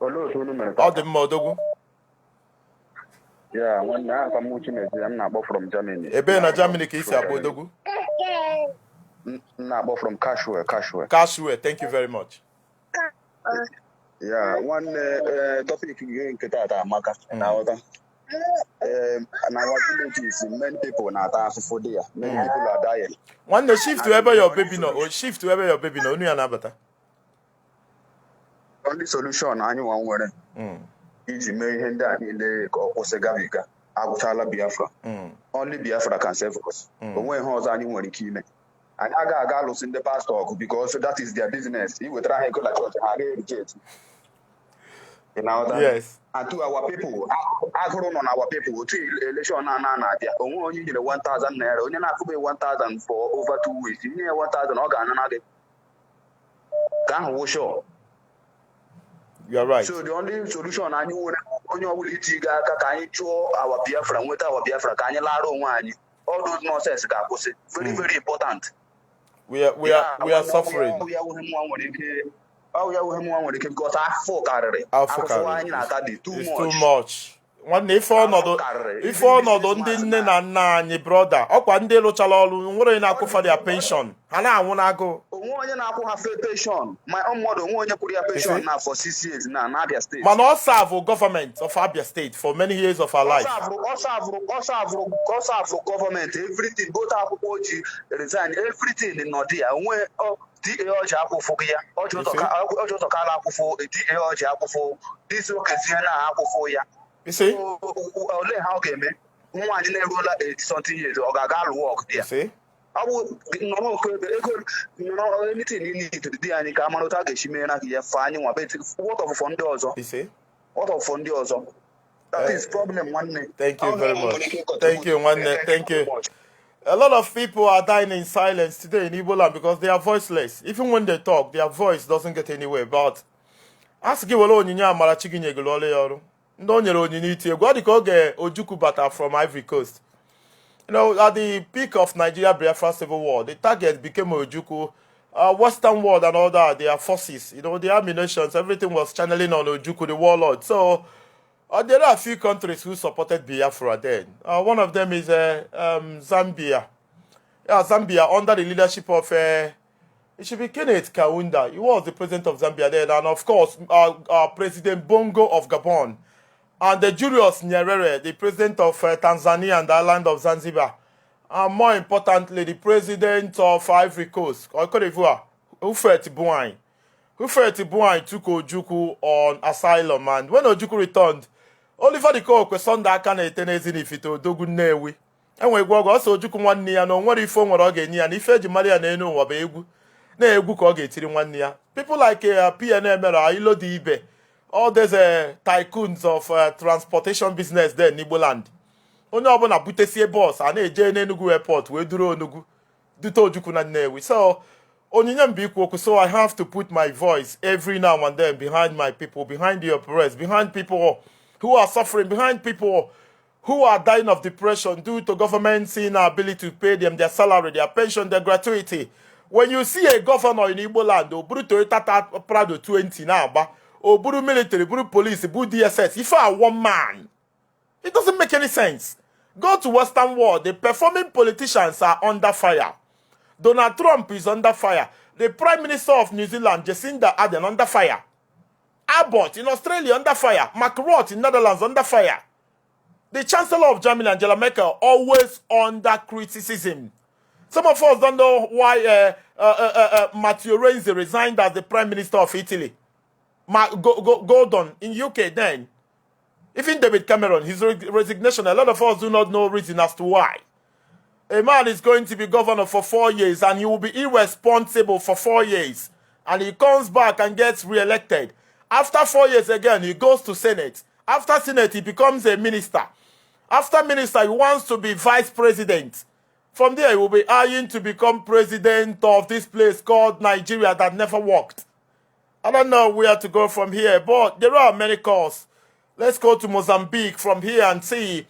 Ọ dị mma Odogu. Yeah, when I'm not from Germany. Ebe na Germany ka isi abụ Odogu? Not from Kashue. Kashue, thank you very much. Yeah, one topic in Ketata, Maka. Now, our villages, many people now for there. Many people are dying. One the shift to ever your baby no, or shift to ever your baby no, only anabata. Only solution, I know one word. Is may end that in the Osegavika, Abutala Biafra. Only Biafra can save us. But when horse are you want to kill me? And I got gallows in the past talk because that is their business. He would try to go like what I reject. You know that? Yes. And to our people, I grown on our people, to election only 1,000 naira, only not to be 1,000 for over 2 weeks. You need 1,000 organ and again. Can't wash up. You're right. So the only solution I knew when you will eat can you show our Biafra with our Biafra, can you one? All those nonsense was very, very important. We are suffering. Because it's too much. One if all not ndị nne na nna anyị brother ọkwa ndị lụchala ọrụ nwere na-akwụ for their pension ha na-anwụ n'agụ onye na-akwụ ha pension my own mother onye kwụrụ ya pension now for 6 years na Abia State man all serve government of Abia State for many years of our life also government everything both akwụkwọ ji resign everything in Nordia onwe DA ọjị akwụfụ ya ọjị ụzọ kala akwụfụ DA ọjị akwụfụ this okezie na akwụfụ ya. You see? Only how can me? One never 80-something years or Gagal walk there. See? I would no anything you need to do any Kamano target. She may not get finding what of funders. You see? What of funders? That is problem one day. Thank you very much. Thank you, one day. Thank you. A lot of people are dying in silence today in Igbo land because they are voiceless. Even when they talk, their voice doesn't get anywhere. But ask you alone in your Marachigin Yagolole. No, Ojukwu Bata from Ivory Coast. You know, at the peak of Nigeria Biafra Civil War, the target became Ojukwu, Western world and all that, their forces, you know, the ammunitions, everything was channeling on Ojukwu, the warlord. So, there are a few countries who supported Biafra then. One of them is Zambia. Yeah, Zambia, under the leadership of, it should be Kenneth Kaunda. He was the president of Zambia then, and of course, President Bongo of Gabon. And the Julius Nyerere, the president of Tanzania and the island of Zanzibar. And more importantly, the president of Ivory Coast, or Cote d'Ivoire, Houphouët Boigny. Houphouët Boigny took Ojukwu on asylum, and when Ojukwu returned, Oliver the Coke was on that kind of tenezin if it Odogu Newi. And we go also Ojukwu 1 year, no one if one again, and if Ejimari and Eno were Begu, Negu Koget in 1 year. People like PNM, Ilo Dibe. All these tycoons of transportation business there in Igbo land. Onye ọbụla butesie bus a na-eje n'Enugu airport wee duru Onugu dute Ojukwu na Nnewi. So onyinye m bụ ikwu okwu, so I have to put my voice every now and then behind my people, behind the oppressed, behind people who are suffering, behind people who are dying of depression due to government's inability to pay them their salary, their pension, their gratuity. When you see a governor in Igbo land, Oburu Toyota Prado 20 now, Oburu military, Oburu police, Oburu DSS, if I one man, It doesn't make any sense. Go to Western world. The performing politicians are under fire. Donald Trump is under fire. The Prime Minister of New Zealand, Jacinda Ardern, under fire. Abbott in Australia, under fire. Mark Rutte in Netherlands, under fire. The Chancellor of Germany, Angela Merkel, always under criticism. Some of us don't know why Matteo Renzi resigned as the Prime Minister of Italy. Gordon in UK then. Even David Cameron, his resignation, a lot of us do not know reason as to why. A man is going to be governor for 4 years and he will be irresponsible for 4 years. And he comes back and gets re-elected. After 4 years again, he goes to Senate. After Senate, he becomes a minister. After minister, he wants to be vice president. From there, he will be eyeing to become president of this place called Nigeria that never worked. I don't know where to go from here, but there are many calls. Let's go to Mozambique from here and see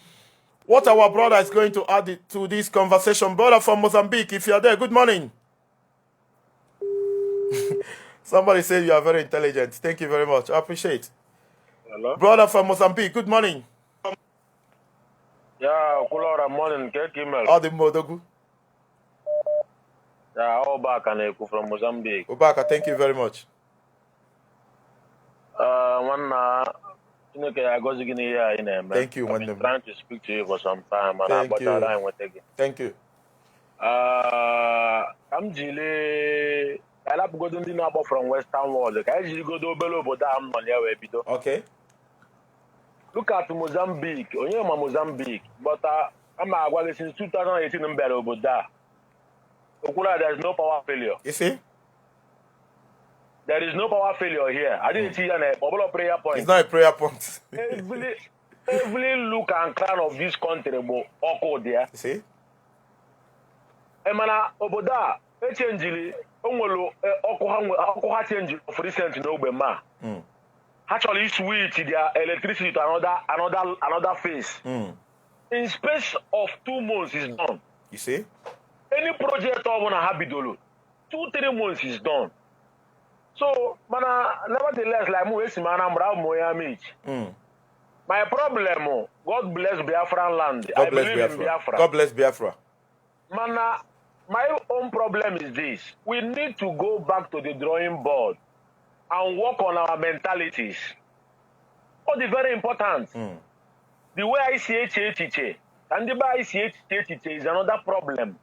what our brother is going to add to this conversation. Brother from Mozambique, if you are there, good morning. Somebody said you are very intelligent. Thank you very much. I appreciate. Hello? Brother from Mozambique, good morning. Yeah, Kulora morning, Kekimel. Adi Modogu. Yeah, Obaka from Mozambique. Obaka, thank you very much. Thank you. I've been trying to speak to you for some time, and Thank you. Thank you. I'm Jile. I love go to from Western world. I usually go to Belo, but I'm not here. Okay. Look at Mozambique. Only Mozambique, but I'm a since 2018 in Belo, but there's no power failure. You see? There is no power failure here. I didn't see a popular prayer point. It's not a prayer point. every look and crown of this country will occur there. You see? Emana oboda echenjili onwelo okoha change of recent no bema. Actually switch their electricity to another phase. In space of 2 months is done. You see? Any project of one habidolo, 2-3 months is done. So, nevertheless, like my problem, God bless Biafran land. I believe in Biafra. God bless Biafra. Mana, my own problem is this. We need to go back to the drawing board and work on our mentalities. What is very important. The way I see it, and the way I see it is another problem.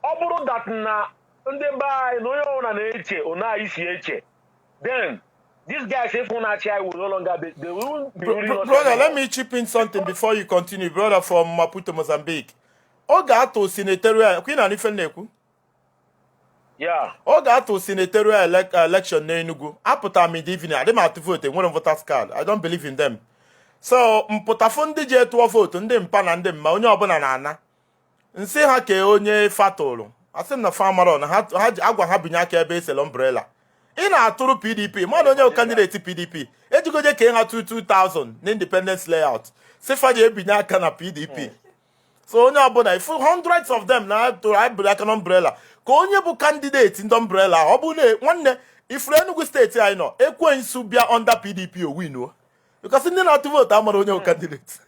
Oburu that na then these guys, if will no longer be, they will be brother, let me chip in something before you continue, brother from Maputo, Mozambique. Oga to senatorial, yeah. Oga to senatorial election na Enugu. Apụta m the evening, I didn't have to vote, one voters card. I don't believe in them. So, mpụtafụ ndị je tụọ vote, ndị mpa na ndị mma, onye ọbụla na-ana. Nsị ha ke onye fatụrụ. Asị m na farmer on ha agwa ha binye aka ebe esel umbrella. Ị na-atụrụ PDP, mmadụ onye candidate PDP. Ejigoje ke ha 2000 na independence layout. Sifa je binye aka na PDP. So onye ọbụla if hundreds of them na to aka na umbrella. Ka onye bụ candidate ndị umbrella, ọ bụ na nwanne ifuru Enugu steeti anyị nọ, ekwensu bịa under PDP o win o. Because ndị na-atụ vote amara onye candidate.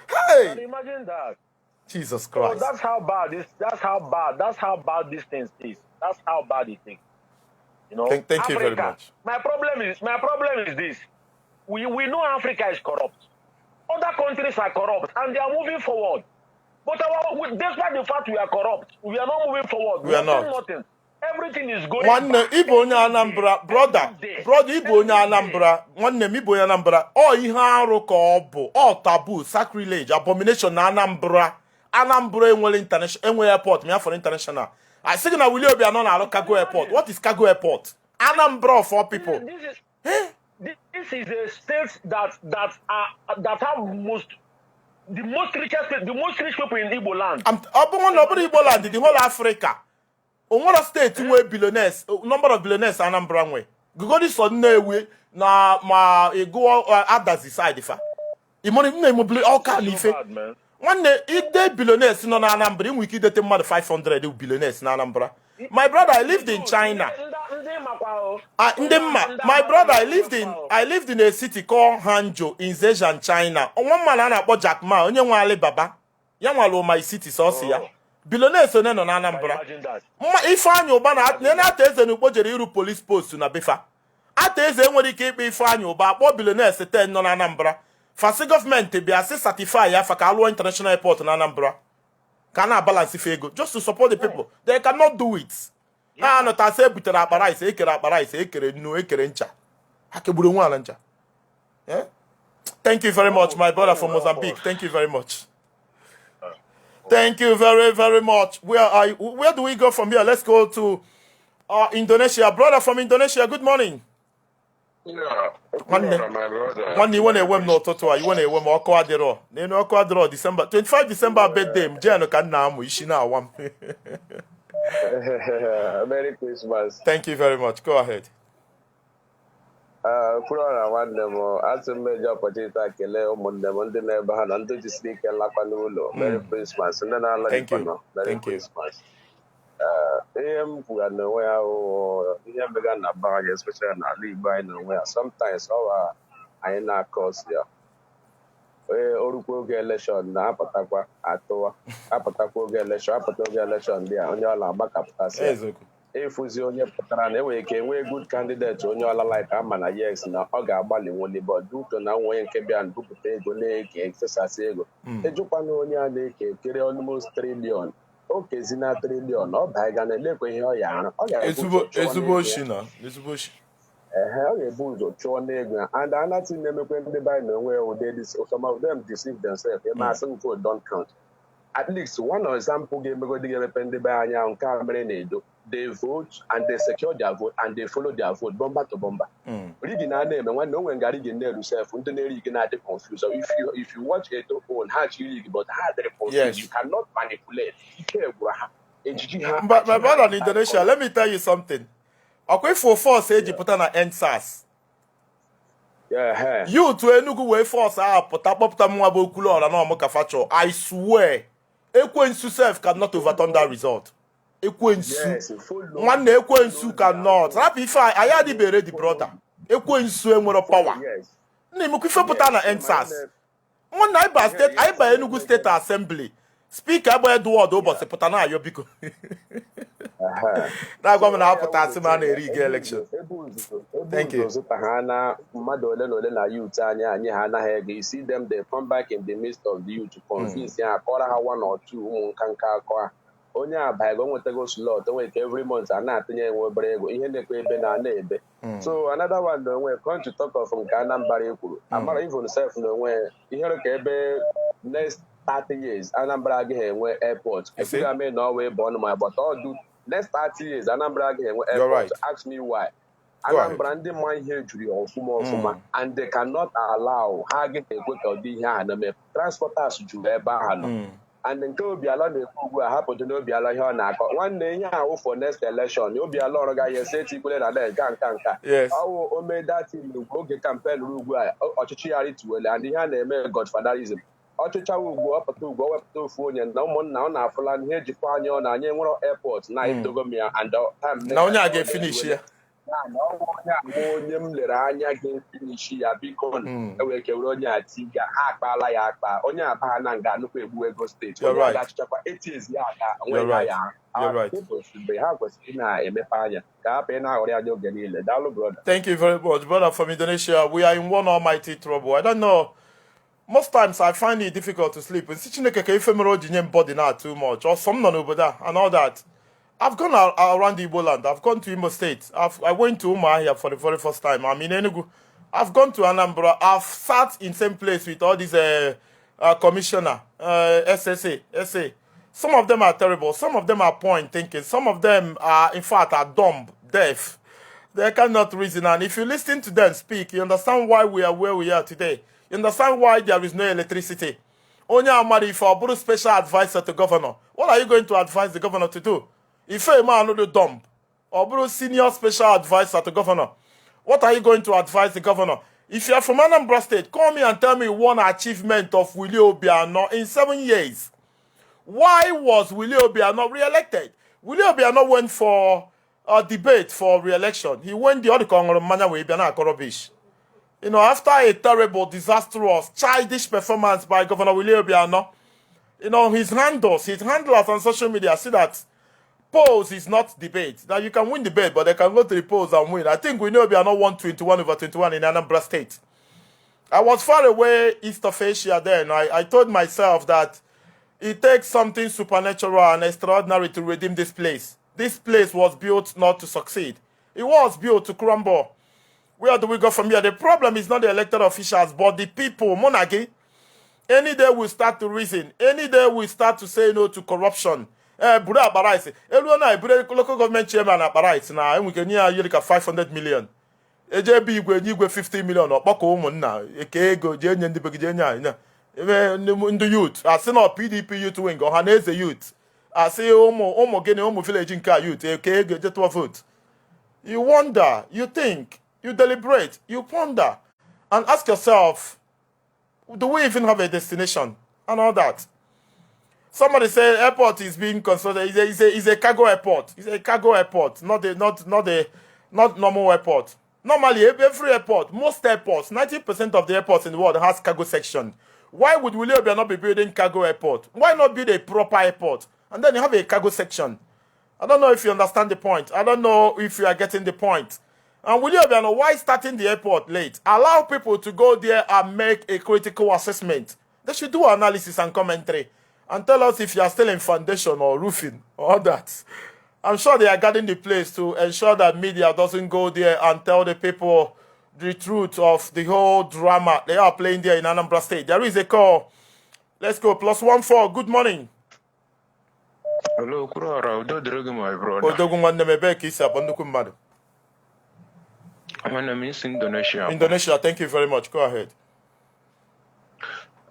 Hey! Imagine that. Jesus Christ. So that's how bad this thing is. That's how bad it is. You know, thank Africa, you very much. My problem is this. We know Africa is corrupt. Other countries are corrupt and they are moving forward. But despite the fact we are corrupt, we are not moving forward. We are not. Nothing. Everything is going One Igbo onye Anambra, brother Igbo onye Anambra, nwanne m Igbo onye Anambra, ihe arụ ka ọ bụ, taboo, sacrilege, abomination na Anambra. Anambra enwere international, enwere airport, me for international. I say na Willie Obiano na cargo airport. What is cargo airport? Anambra of all people. This is a state that have the most rich people in Igbo land. Igbo land, the whole Africa. Onwere state nwe billionaires, number of billionaires Anambra nwe. Gugodi so nnewe na ma ego others side fa. Imoni nne mo all kind ife. One day billionaires no na Anambra, inwe ike idete mmadụ 500 billionaires na Anambra. My brother, I lived in China. My brother, I lived in a city called Hangzhou in Zhejiang, China. One man na akpọ Jack Ma, onye nwe Alibaba. Ya nwalo my city so ya. Billionaire so no na Anambra. Ifeanyi Uba na ata eze n'ugbo jere iru police post na befa. Ata eze nwere ike ikpe Ifeanyi Uba akpọ billionaire sete no na Anambra. Fasi government bịa si certify ya fa ka alụọ international airport na Anambra. Ka na balance ife ego just to support the people. They cannot do it. Ah, no, ta se butere akpara ise, ekere nnu, ekere ncha. Hakegburu nwa ala ncha. Yeah? Thank you very much, my brother from Mozambique. Thank you very much. Thank you very, very much. Where do we go from here? Let's go to Indonesia. Brother from Indonesia, good morning. Yeah, One you want to win no toto, you want to win more quadro. You know, quadro December 25 December birthday. Jano can now Ishina one. Merry Christmas. Thank you very much. Go ahead. Flora one demo, as a major potato, Kele, Monday, never had under the sneak and Lapanulo. Merry Christmas. And then I'll let you. Merry Christmas. We know where we have begun a bar, especially by nowhere. Sometimes our I na course there. Oruko election na apatakwa atoa apatakwa election there onye ala bakapụtasị efuzi onye pụtara na enwere ike enwee good candidate onye ọla like ama na yes na ọ ga-agbalị nwole but duto na onye nke bịa ndupụta ego na-eke ekesasị ego ejukwana onye a na-eke kere almost trillion okezi na trillion ọ baiga na elekwe ihe ọ ya arụ ọ ezigbo shi ọ ga-ebu ụzọ chụọ n'ego and another na-emekwe ndị be anyị na-enwe ụdị some of them deceive themselves masị nke don't count at least one example ga-emegodi ga-emepe ndị be anyị ahụ nke a mere na-edo they vote and they secure their vote and they follow their vote bomba to bomba rigi na na-eme nwanne onwe nga rigi na-eru self ndị na-eri igi na-adị confused if you watch it on ha chi rigi but ha dị confused you cannot manipulate ike gwụrụ ha ejiji ha but my brother in Indonesia let me tell you something. Okay, for force eji pụta na NSAS. You to Enugu way force pụta kpọpụta mwa bụ okulu ọra na ọmụ kafacho. I swear, Ekwensu self cannot overturn that result. Ekwensu. Nwanne Ekwensu cannot. Rap ife aya dị bere the brother. Ekwensu enwere power. Nne m kwife pụta na NSAS. Nwanne anyị ba Enugu State Assembly. Speaker bụ Edward ụbọchị pụta na ayo biko. Na-agwa m na apụta asị m a na-eri ige election. Thank you. Mmadụ ole na ole na youth anyị ha anaghị ege. You see them, they come back in the midst of the youth to convince ya akọrọ ha one or two ụmụ nka akọ ha. Onye abaigo nwetago slot onwe ka every month a na-atụnye enwe obere ego ihe na-ekwe ebe na ebe. So another one na onwe come to talk of nke Anambra ekwuru. Amara even self na onwe ihe ka ebe next 30 years Anambra agaghị enwe airport. Ekwuga me na ọwa ebe ọnụ ma but all do next 30 years Anambra agaghị enwe airport. Ask me why. Anambra ndị mma ihe juru ya ọfụma and they cannot allow ha agaghị ekwe ka ọ dị ihe a na-eme. Transporters juru ebe ahụ nọ. And nke Obiala na-ekwu ugbu a hapụtụ n'Obiala ihe ọ na-akọ nwanne ihe ahụ for next election Obiala ọrụ ga ya esi etikwele na nka ọwụ omedati n'ugwu oge kampen ruo ugbu a ọchịchị ya rituele and ihe a na-eme godfatherism ọchịchawa ugwu ọpụta ugwu wepụta ofu onye na ụmụnna ọ na-afụla ihe ejikwa anya ọ na anyị nwere airport na edogo m ya and na onye a ga-efinish ya onye m lere anya ga-efinish ya biko enwere kewere onye a tiga ha akpala ya akpa onye aba na nga nnukwu egbu ego steeti onye ga-achịchakwa etiezi ya aka onwe ya mgbe ha kwesịrị na-emepe anya ka hapụ na-aghọrị anya oge niile daalụ brother. Thank you very much brother from Indonesia. We are in one almighty trouble. I don't know. Most times I find it difficult to sleep. It's body now too much or some obodo and all that. I've gone around the Igbo land. I've gone to Imo State. I went to Umuahia for the very first time. I'm in Enugu. I've gone to Anambra. I've sat in same place with all these commissioner, SA. Some of them are terrible. Some of them are point thinking. Some of them are, in fact, are dumb, deaf. They cannot reason. And if you listen to them speak, you understand why we are where we are today. You understand why there is no electricity. Only Amari for a special advisor to governor. What are you going to advise the governor to do? If a man no dump, or senior special advisor to governor, what are you going to advise the governor? If you are from Anambra State, call me and tell me one achievement of Willie Obiano in 7 years. Why was Willie Obiano re-elected? Willie Obiano went for debate for re-election. He went the other Manya way, rubbish. You know, after a terrible, disastrous, childish performance by Governor Willie Obiano, you know, his handlers on social media see that polls is not debate. Now you can win debate, but they can go to the polls and win. I think we know Obiano won 21/21 in Anambra State. I was far away east of Asia then. I told myself that it takes something supernatural and extraordinary to redeem this place. This place was built not to succeed. It was built to crumble. Where do we go from here? The problem is not the elected officials, but the people. Monarchy. Any day we start to reason. Any day we start to say no to corruption. Local government chairman now, and we can hear you like 500 million. EJB igwe 50 million ọkpọkọ ụmụnna eke ego jee nye ndị begide nye anyị ndị youth asị na PDP youth wing ọha na eze youth asị ụmụ gịnị ụmụ village nke youth eke ego jetụọ vote. You wonder, you think, you deliberate, you ponder and ask yourself, do we even have a destination and all that? Somebody said airport is being considered is a cargo airport. It's a cargo airport, not normal airport. Normally, every airport, most airports, 90% of the airports in the world has cargo section. Why would Willie Obiano not be building cargo airport? Why not build a proper airport? And then you have a cargo section. I don't know if you understand the point. I don't know if you are getting the point. And Willie Obiano, why starting the airport late? Allow people to go there and make a critical assessment. They should do analysis and commentary and tell us if you are still in foundation or roofing or all that. I'm sure they are guarding the place to ensure that media doesn't go there and tell the people the truth of the whole drama they are playing there in Anambra State. There is a call. Let's go. +14. Good morning. Hello, Kurara. My brother. My name is Indonesia. Indonesia, thank you very much. Go ahead.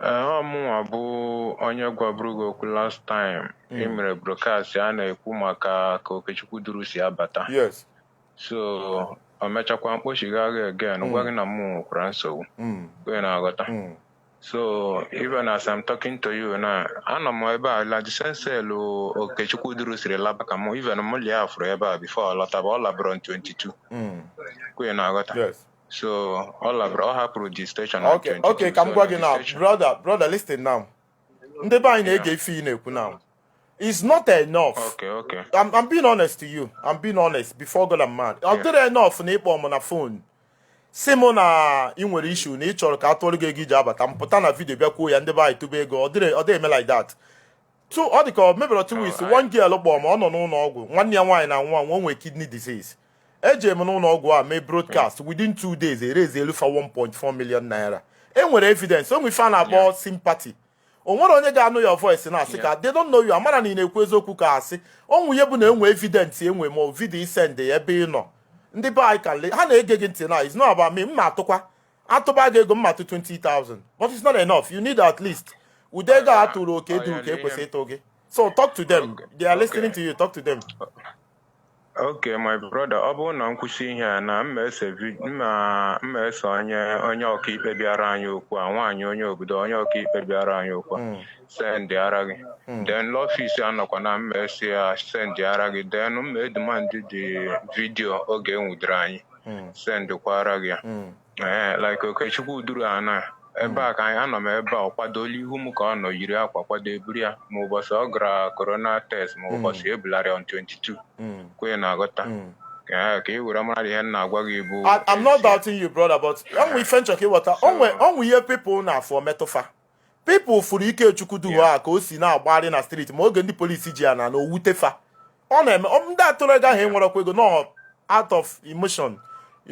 Abu onye gwabrugo okwu last time emere broadcast a na-ekwu maka ka Okechukwu duru si abata. Yes. So o mechakwa mkpochigaga again gwa gị na mụ kwara nsogbu. Kwe na aghọta. So even as I'm talking to you now, ana m ebe a la disensel Okechukwu duru siri laba ka mụ even mụ lia afro ebe a before lọta ba ọ labron 22. Kwe na aghọta. Yes. So all happened with the station. Okay, come so now. Brother, listen now. Now. It's not enough. Okay. I'm being honest to you. I'm being honest before God and man. I'm not enough na ịkpọ m na phone. Simona ị nwere issue na ị chọrọ ka atụrụ gị ego iji abata m pụta na video bịa kwuo ya ndị be anyị tụba ego ọ dịrị eme like that. Ọ dị ka maybe 2 weeks one girl kpọọ m ọ nọ n'ụlọ ọgwụ nwanne ya nwaanyị na nwa nwee kidney disease. Ejem n'ụlọ ọgwụ a mee broadcast within 2 days ereze elu for 1.4 million naira. Enwere evidence onwe fan about sympathy. O nwere onye ga-anụ your voice na asị ka they don't know you amara na ị na-ekwu eziokwu ka asị onwe ihe bụ na enwe evidence enwe ma video send ebe ị nọ ndị be anyị ka ha na-ege gị ntị na it's not about me mma atụba gị ego mma 20,000 but it's not enough. You need at least ude ga atụrụ oke du ka ekwesị ịtụ gị. So talk to them. They are listening to you. Talk to them. Okay, my brother, ọ bụrụ na nkwụsị ihe a na mma ese onye ọkaikpe bịara anyị okwu a nwaanyị onye obodo onye ọkaikpe bịara anyị okwu a send ara gị then l'ọfisi anọkwa na mma ese ya send ara gị then mma edumandị dị vidio oge enwudere anyị send kwara gị like Okechukwu duru ana ebe a ka anyị anọ m ebe a ọkwadola ihu m ka ọ nọ yiri akwa kwado eburu ya ma ụbọchị ọ gara corona test ma ụbọchị ebularị on 22 kwenye na aghọta ka ị were mara ihe m na-agwa gị bụ I'm not doubting you brother but onwe ife nchọka ịghọta onwe ihe people na-afọ metụfa people furu Ikechukwu duhu a ka o si na-agbagharị na street ma oge ndị polisi ji ya na owutefa ọ na-eme ndị atụrụ ego ahụ enwerekwa ego no out of emotion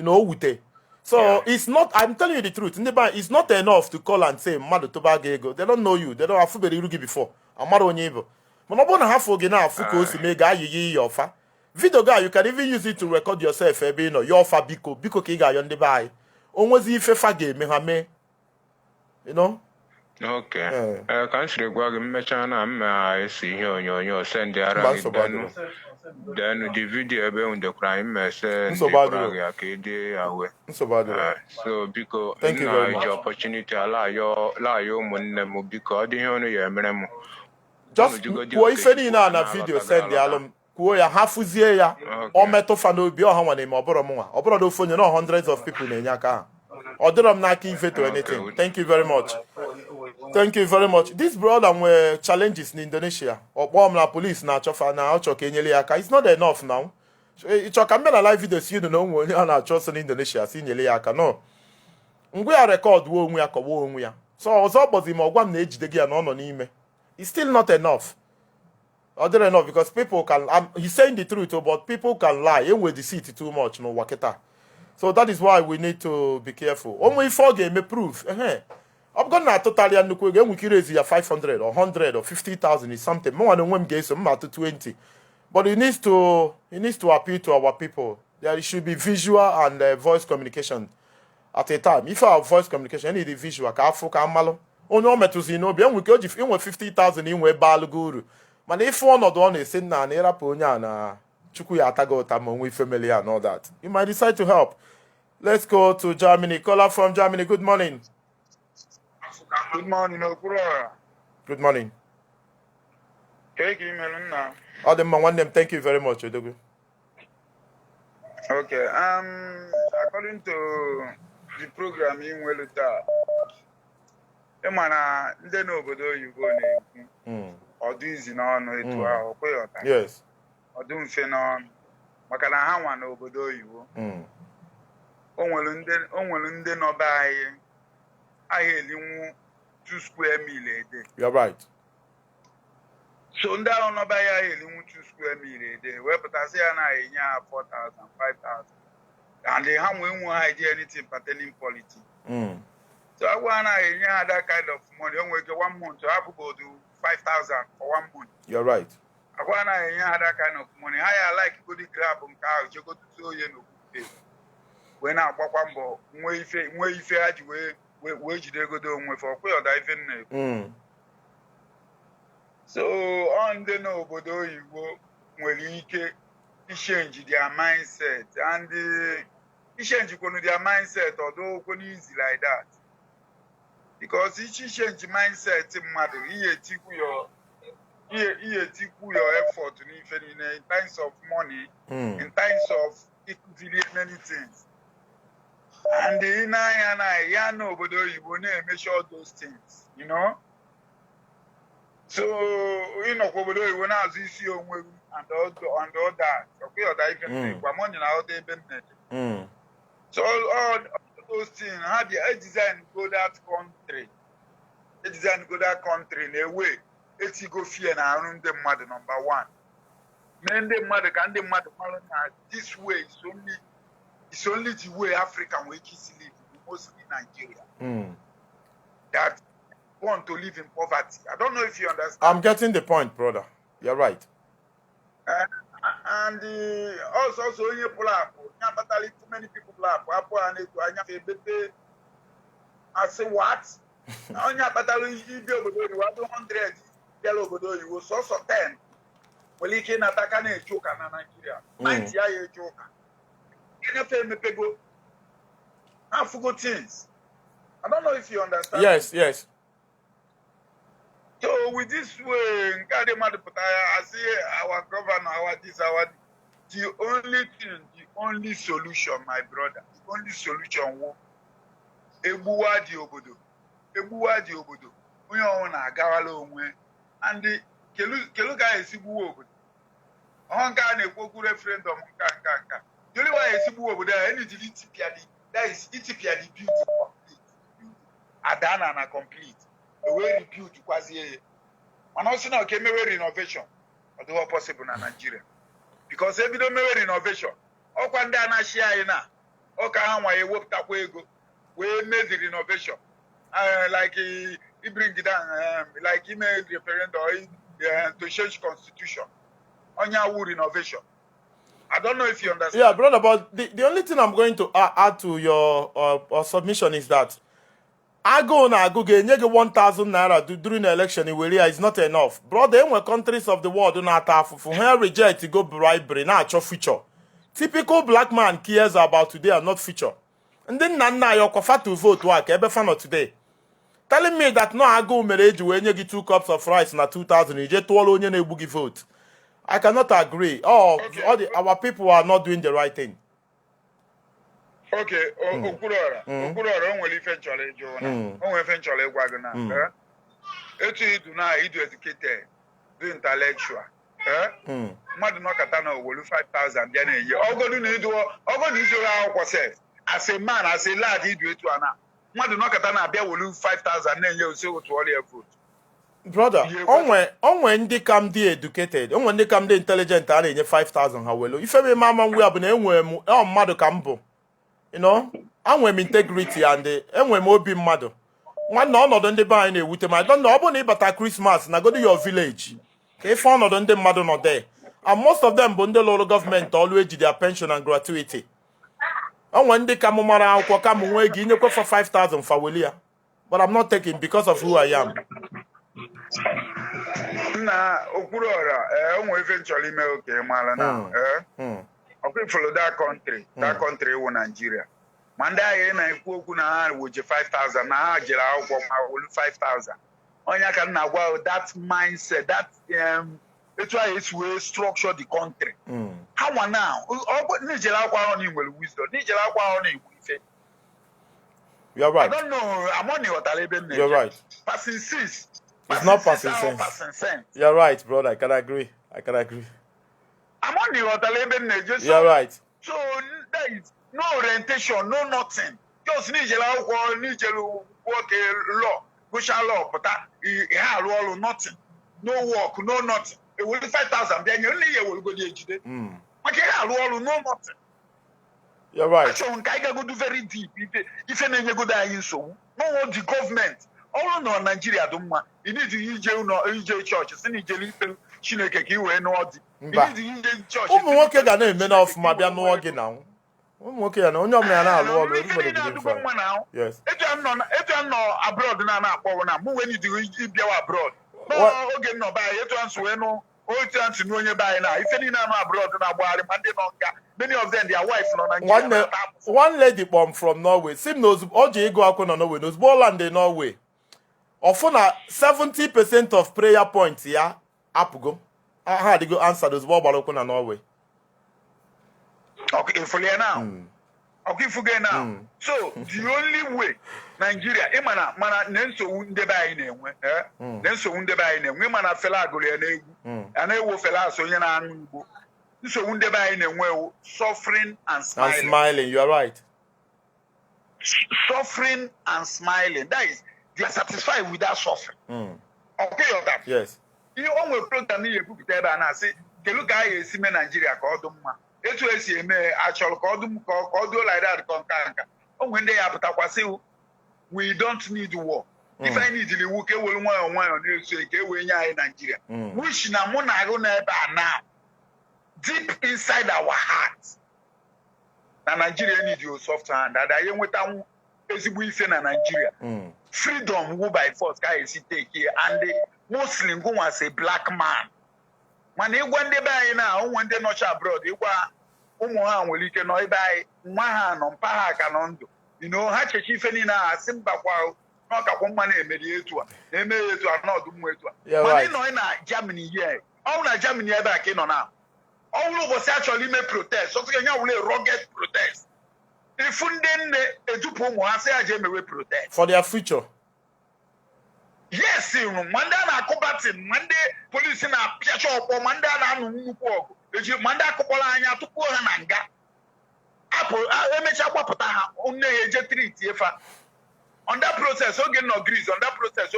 o wute. So it's not, I'm telling you the truth, it's not enough to call and say, Mado Tobago ego. They don't know you. They don't have to be before. Amaro Nibo. Monobona have forgotten Fuko mega yi offer. Video guy, you can even use it to record yourself, your offer biko kiga yon de buy. Almost if a game, mehame. You know? Okay. Can you go and mention I see here on your send the Arabic. Then the video about the crime says so because thank you very much. Your opportunity allow your money because the only just if any na video send the alum kwuo ya ha fụzie ya o metụfa n'obi ọha nwa na-eme ọbụrụ m nwa ọbụrụ na ofu onye na hundreds of people na-enye aka ha ọ dịrọ m n'aka iveto anything. Thank you very much. Thank you very much. This brother nwere challenges in Indonesia. Ọkpọ m na police na-achọfa na ọ chọ ka enyere ya aka. It's not enough now. Ịchọ ka m bịa na live video si unu na onwe onye a na-achọ so na Indonesia si nyere ya aka. No. Ngwe ya record wuo onwe ya kọwa onwe ya. So ọzọ kpọzi m ọgwa m na-ejide gị ya na ọ nọ n'ime. It's still not enough. Other enough because people can he's saying the truth, but people can lie. And we deceit too much no waketa. So that is why we need to be careful. Only for game proof. I'm gonna totally and we can raise 500 or 100 or 50,000 is something. More than one gets some to 20. But it needs to appeal to our people. There should be visual and voice communication at a time. If our voice communication need the visual, ka Africa malo. Oh no, metuzi no be we could if 50,000 in we baluguru. Man, if one of the one is sitting na eraponya na chuku ya atago tamonwi family and all that, you might decide to help. Let's go to Germany. Caller from Germany. Good morning. Good morning, Okura. Good morning. Take him now. All them one them. Thank you very much, Odogu. Okay. According to the program in Weluta, emana ndị n'obodo oyibo na-ekwu ọdụ izi n'ọnụ etu ahụ kweyọta yes ọdụ mfe n'ọnụ maka na ha nwa n'obodo oyibo o nwere ndị nọba anyị elinwu 2 square mil a day. You're right. So ndị ahụ nọba ya elinwu 2 square mil a day wepụtasị ya na-enye ha 4,000 5,000 and ha nwee nwe ha ide anything pertaining politics. So I want to have that kind of money. Only 1 month. So I go do 5,000 for 1 month. You're right. I want to have that kind of money. I like go to grab on car. You go to so you know. When I walk one ball, where if you had where you go do for queer diving. So on the no bodo you go when you change their mindset and the change their mindset although go easy like that. Because each change mindset matter, you take your effort in times of money, in times of many things. And the I know, but you will measure all those things, you know. So you know, when I see you and all that, okay, or that even money now they so all those things, how the design go that country. A design go that country in a way. It's go fear and around the mother number one. Men the mother can the mother this way it's only the way African will live, mostly Nigeria. That want to live in poverty. I don't know if you understand. I'm getting the point, brother. You're right. And also when you pull up, too many people pull up. I say what? On your battle, you do 100 yellow bodo, you will so 10. Well, he can attack a joker in Nigeria. 90 a joker. Can you pay me pego? I forgot things. I don't know if you understand. Yes. So with this way, I see our governor, the only thing, the only solution, my brother, the only solution was Ebuwa di obodo. Onye ọnwụ na-agawala onwe. And kelu ga esigbu obodo. Ọhụ nke a na-ekwu okwu referendum nka. The only way esigbu obodo a any that is Ethiopia the beauty complete. Adana na complete. The way rebuild kwazie. And also now can make renovation. Although possible in Nigeria. Because if you don't make renovation, okwa ndị a na-share na oka ha nwa ewepụtakwa ego we made the renovation. Like he bring it down, like he made referendum to change constitution. On your renovation. I don't know if you understand. Yeah, brother, but the only thing I'm going to add to your submission is that I go get 1,000 naira during the election in Welia is not enough. Brother, when countries of the world do not have for her reject to go bribery, not your future. Typical black man cares about today and not future. And then Nana, you're confirmed to vote work, every fan of today. Telling me that no, I go marriage when you get 2 cups of rice na 2,000, you just all on your boogie vote. I cannot agree. Our people are not doing the right thing. Okay, Okurora, onwere ife nchọrọ ịjụ na. Onwere ife nchọrọ ịgwa gị na. Etu idu na idu educated, do intellectual. Mmadụ nọkọta na owelu 5,000 bịa na-eyi. Ọgọdụ na idu akwụkwọ sef. As a man, as a lad, idu etu ana. Mmadụ nọkọta na-abịa welu 5,000 na-enye ose otu ọrịa vote. Brother, onwe ndị ka m dị educated, onwe ndị ka m dị intelligent a na-enye 5,000 ha welu. Ife m ama nwe ya bụ na enwere m mmadụ ka m bụ. You know, enwere m integrity and enwere m obi mmadụ. Nwanne ọnọdụ ndị be anyị na-ewute m. I don't know, ọ bụrụ na ịbata Christmas na go to your village. Ka ife ọnọdụ ndị mmadụ nọ there. And most of them bụ ndị lụrụ gọọmenti ọlụ eji their pension and gratuity. Onwe ndị ka m mara akwụkwọ ka m nwee gị inyekwe for 5,000 fa weli ya. But I'm not taking because of who I am. Na Okurora, onwe ife nchọrọ ime oke mara na. Okay, follow that country wụ Nigeria. Ma ndị agha na-ekwu okwu na ha woje 5,000 na ha jere akwụkwọ ma wolu 5,000. Onye aka m na-agwa that mindset, that etu anyị esi wee structure the country. Ha nwa now, n'ijere akwụkwọ ahụ na nwere wisdom, n'ijere akwụkwọ ahụ na igbu ife. You're right. I don't know, I'm on the ebe nne. You're right. Passing sense. It's not passing sense. You're right, brother. I can agree. I'm on the ebe nne. You're right. So there is no orientation, no nothing. Just Nigel work law, social law, but nothing. No work, no nothing. It will be 5,000. Then you only will go to no nothing. You're right. So I go do very deep. If you go there, so no the government. All no Nigeria don't want. You need to use churches. You need to Chineke you no odi. You need to use church. Ụmụ nwoke ga na-eme na ọfụma bịa nụọ gị na ụmụ nwoke ya na onye ọbụla ya na-alụ ọrụ everybody believe that. Yes. Etu an nọ abroad na-akpọwụ na mụ weni dị ịbịawa abroad. Oge nọ ba etu an so enu otu an si onye ba anyị na ife niile anọ abroad na-agbagharị ma ndị nọ nga many of them their wife nọ Nigeria. One lady from Norway sim na o ji ịgụ akwụkwọ na Norway n'ozugbo Holland in Norway. Ọfụ na 70% of prayer points ya apụgo. Ha adịgo answer ozugbo ọ gbara ụkwụ na Norway. Okay, if you now. Okay, forget now. So the only way Nigeria, mana nenso ndebe anyị na-enwe, nenso ndebe anyị na-enwe mana fela agụrụ ya n'egwu. Ya na-ewo fela so onye na-anụ Igbo. Nso ndebe anyị na-enwe suffering and smiling. And smiling, you are right. Suffering and smiling. That is, they are satisfied with that suffering. Okay, or that? Yes. You only program you put there and I say, the look I see me Nigeria called them. Etu esi eme actual ka ọdụ like that konkanka. When they have to we don't need war. If I need the work, we will want na-eso eke we nya in Nigeria. Which na mụ na agụ na ebe a now. Deep inside our heart. Na Nigeria need your soft hand. That I nweta ezigbo ife na Nigeria. Freedom who by force ka esi take here and the Muslim go as a black man. Mana ịgwa ndị be anyị na ụmụ ndị nọcha abroad ịgwa ụmụ ha nwere ike nọ ebe anyị nwa ha nọ mpa ha ka nọ ndụ ha cheche ife niile a asị mbakwa n'ọkakwa mma na-emeri etu a na-eme etu a n'ọdụ mma etu a mana ị nọ na Germany ye ọ na Germany ebe a ka ị nọ na ọ bụrụ ụbọchị a chọrọ ime protest ọtụ ga-enye wụle rugged protest ifu ndị nne edupụ ụmụ ha sị ha ji emewe protest for their future. Yes, Manda na Kubatin, Mande police na Piacho, Manda na Nuku, Manda Kopolanya to Pohananga. Apple, Emechapata, only a jet treat. On that process, again, no grease, on that process,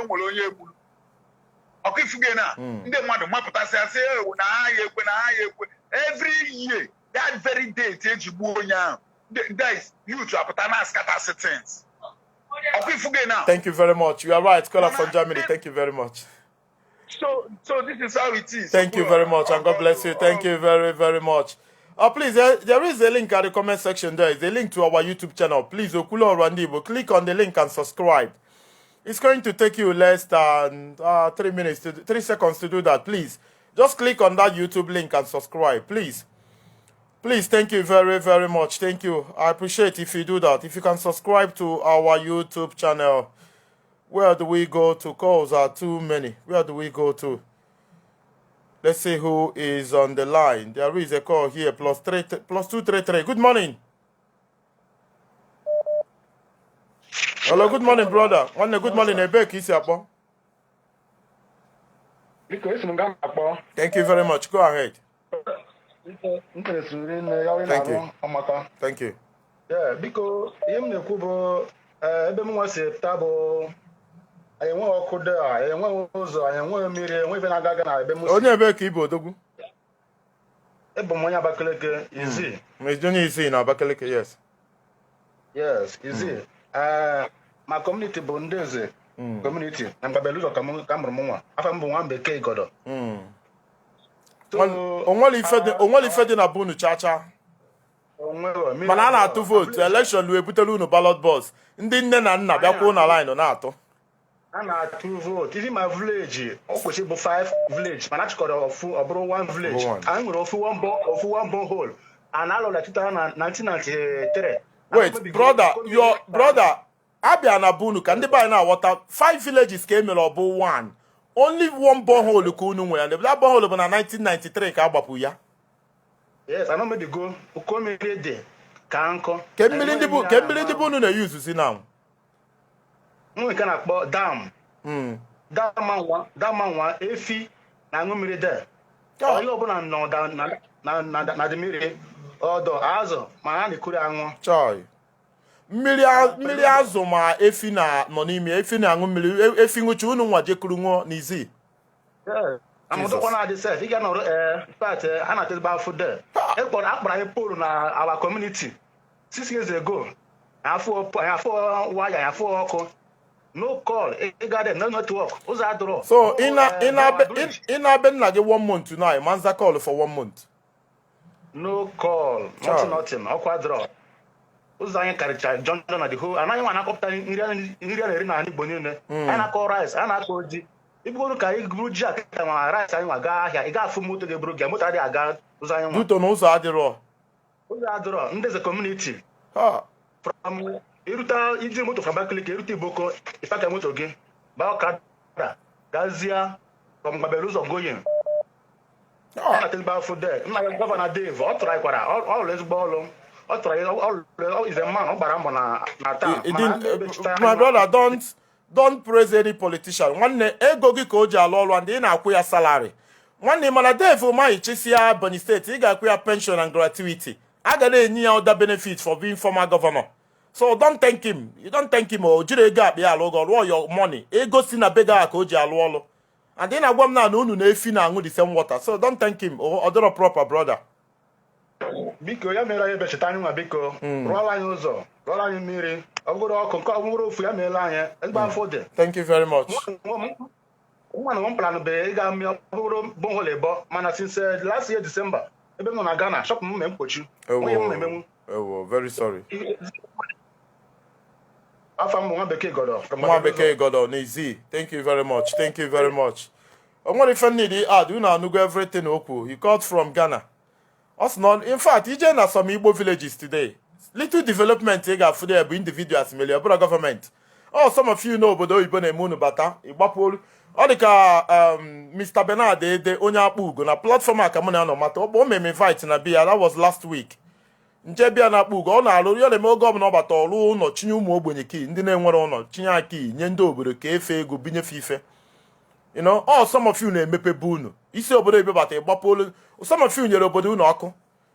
okay, Fugena, the mother, Mapata say, every year, that very day, take you Buonya, that is you to Apatana scatter settings. Thank you very much. You are right. Caller from Germany. Thank you very much. So this is how it is. Thank you very much, and God bless you. Thank you very, very much. Please, there is a link at the comment section. There is a link to our YouTube channel. Please, Okulo Randibo, click on the link and subscribe. It's going to take you less than 3 seconds to do that. Please, just click on that YouTube link and subscribe. Please, thank you very, very much. Thank you. I appreciate if you do that. If you can subscribe to our YouTube channel. Where do we go to? Calls are too many. Where do we go to? Let's see who is on the line. There is a call here, +233. Good morning. Hello, good morning, brother. Good morning, Ebek Isiapo. Thank you very much. Go ahead. Thank you. Thank you. Yeah, because him ne kubo ebe mu wase tabo ayenwe okude a ayenwe uzo ayenwe mmiri enwe be na gaga na ebe mu onye ebe ka ibo odogwu ebe mu onye Abakaliki izi onye isi na Abakaliki yes izi ma community bụ ndeze community na mbabeluzo ka mụrụ m nwa afa mbụ nwa Bekee Igodo onwere ife dị na bunu chacha mana a na-atụ vootu elekshọn wee butere unu ballot box ndị nne na nna bịakwuo na line na-atụ a na-atụ vootu iri ma vileji ọ kwesịrị bụ 5 vileji mana achịkọrọ ọ bụrụ 1 vileji anyị nwere ofu one borehole and alụ na 1993. Wait, brother abịa na bunu ka ndị be anyị na-aghọta 5 villages ka emere ọ bụ 1 only one borehole ka unu nwere that borehole bụ na 1993 ka agbapụ ya. Yes, I know me go. Ukomere de kanko. Ke mmiri ndị bụ unu na-use si now. Nwe kana kpọ dam. Dam nwa efi na mmiri de. Onye ọbụla nọ na de mmiri ọdọ azụ ma ha na-ekuru anwụ. Chai. Mmiri azụ ma efi na nọ n'ime efi na aṅụ mmiri efi nwuchi unu nwa jekuru nwụọ n'izi. Amụdụkwa na-adị sef, ị ga nọrọ part a na-atezigba afụ de. Akpara anyị polu na our community 6 years ago. Afọ waya, afọ ọkụ. No call, ị ga there, no network. Ụzọ adọrọ. So ị na-abịa nna gị 1 month tonight, manza call for 1 month. No call, nothing. Ọkwa adọrọ. Ụzọ anyị karịcha John na the whole. Anaghị nwa na-akọpụta nri a na-eri na Igbo niile. Anyị na-akọ rice, a na-akọ ji. Ibugoro ka ị buru ji akịta ma rice anyị nwa gaa ahịa, ị ga-afụ moto ga-eburu gị, moto adịghị aga ụzọ anyị nwa. Duto na ụzọ adịrọ. Ụzọ adịrọ, ndeze community. From irute iji moto from Abakaliki, irute Iboko, ịpaka moto gị, baa ọkada, gazia from Mgbabeluzo going. Ọ na-atịba afọ de, nna ya gọvanọ Dave, ọ tụrụ anyị ọrụ ezigbo ọrụ. Ọ tụrụ ọrụ is a man, ọ gbara mbọ na taa. My brother, don't praise any politician. Nwanne ego gị ka o ji alụ ọrụ and ị na-akwụ ya salary. Nwanne mana Dave Umahi chisia Ebonyi State, ị ga-akwụ ya pension and gratuity. A ga na-enye ya other benefits for being former governor. So don't thank him. You don't thank him o jiri ego akpa ya alụ ọrụ rụọ your money. Ego si na bega ka o ji alụ ọrụ. And ị na-agwa m na unu na-efi na aṅụ the same water. So don't thank him. Ọ dịrọ proper brother. Biko ya mere anyị becheta anyị nwa biko rụọla anyị ụzọ rụọla anyị mmiri ọ bụrụ ọkụ nke ọbụrụ ofu ya meela anyị ezigbo afọ dị. Thank you very much. Nwa na plan be ịga mmiri ọ bụrụ bonhole ebo mana since last year December ebe m nọ na Ghana shop m mee mkpochi onye m emenwu. Very sorry. Afọ m nwa Bekee Igodo. Nwa Bekee Igodo n'Izi. Thank you very much. Thank you very much. O nwere ife need add unu anụgo everything okwu. He called from Ghana. In fact, ije na some Igbo villages today. Little development ị ga-afụ there bụ individuals mele ọbụla government. Some of you know obodo oyibo na-eme unu bata ịgbapụ ọ dị ka Mr. Bernard Ede onye akpụ ugo na platform a ka mụ na-anọ mata o meme invite na bia that was last week. Nje bịa na akpụ ugo ọ na-arụ ya na-eme oge ọbụla ọ bata ọrụ ụlọ chinye ụmụ ogbenye kii ndị na-enwere ụlọ chinye aka nye ndị obodo ka efe ego binyefe ife. You know, some of you na-emepe bụ unu isi obodo ebe bata ịgbapụ some of you nyere obodo unu ọkụ.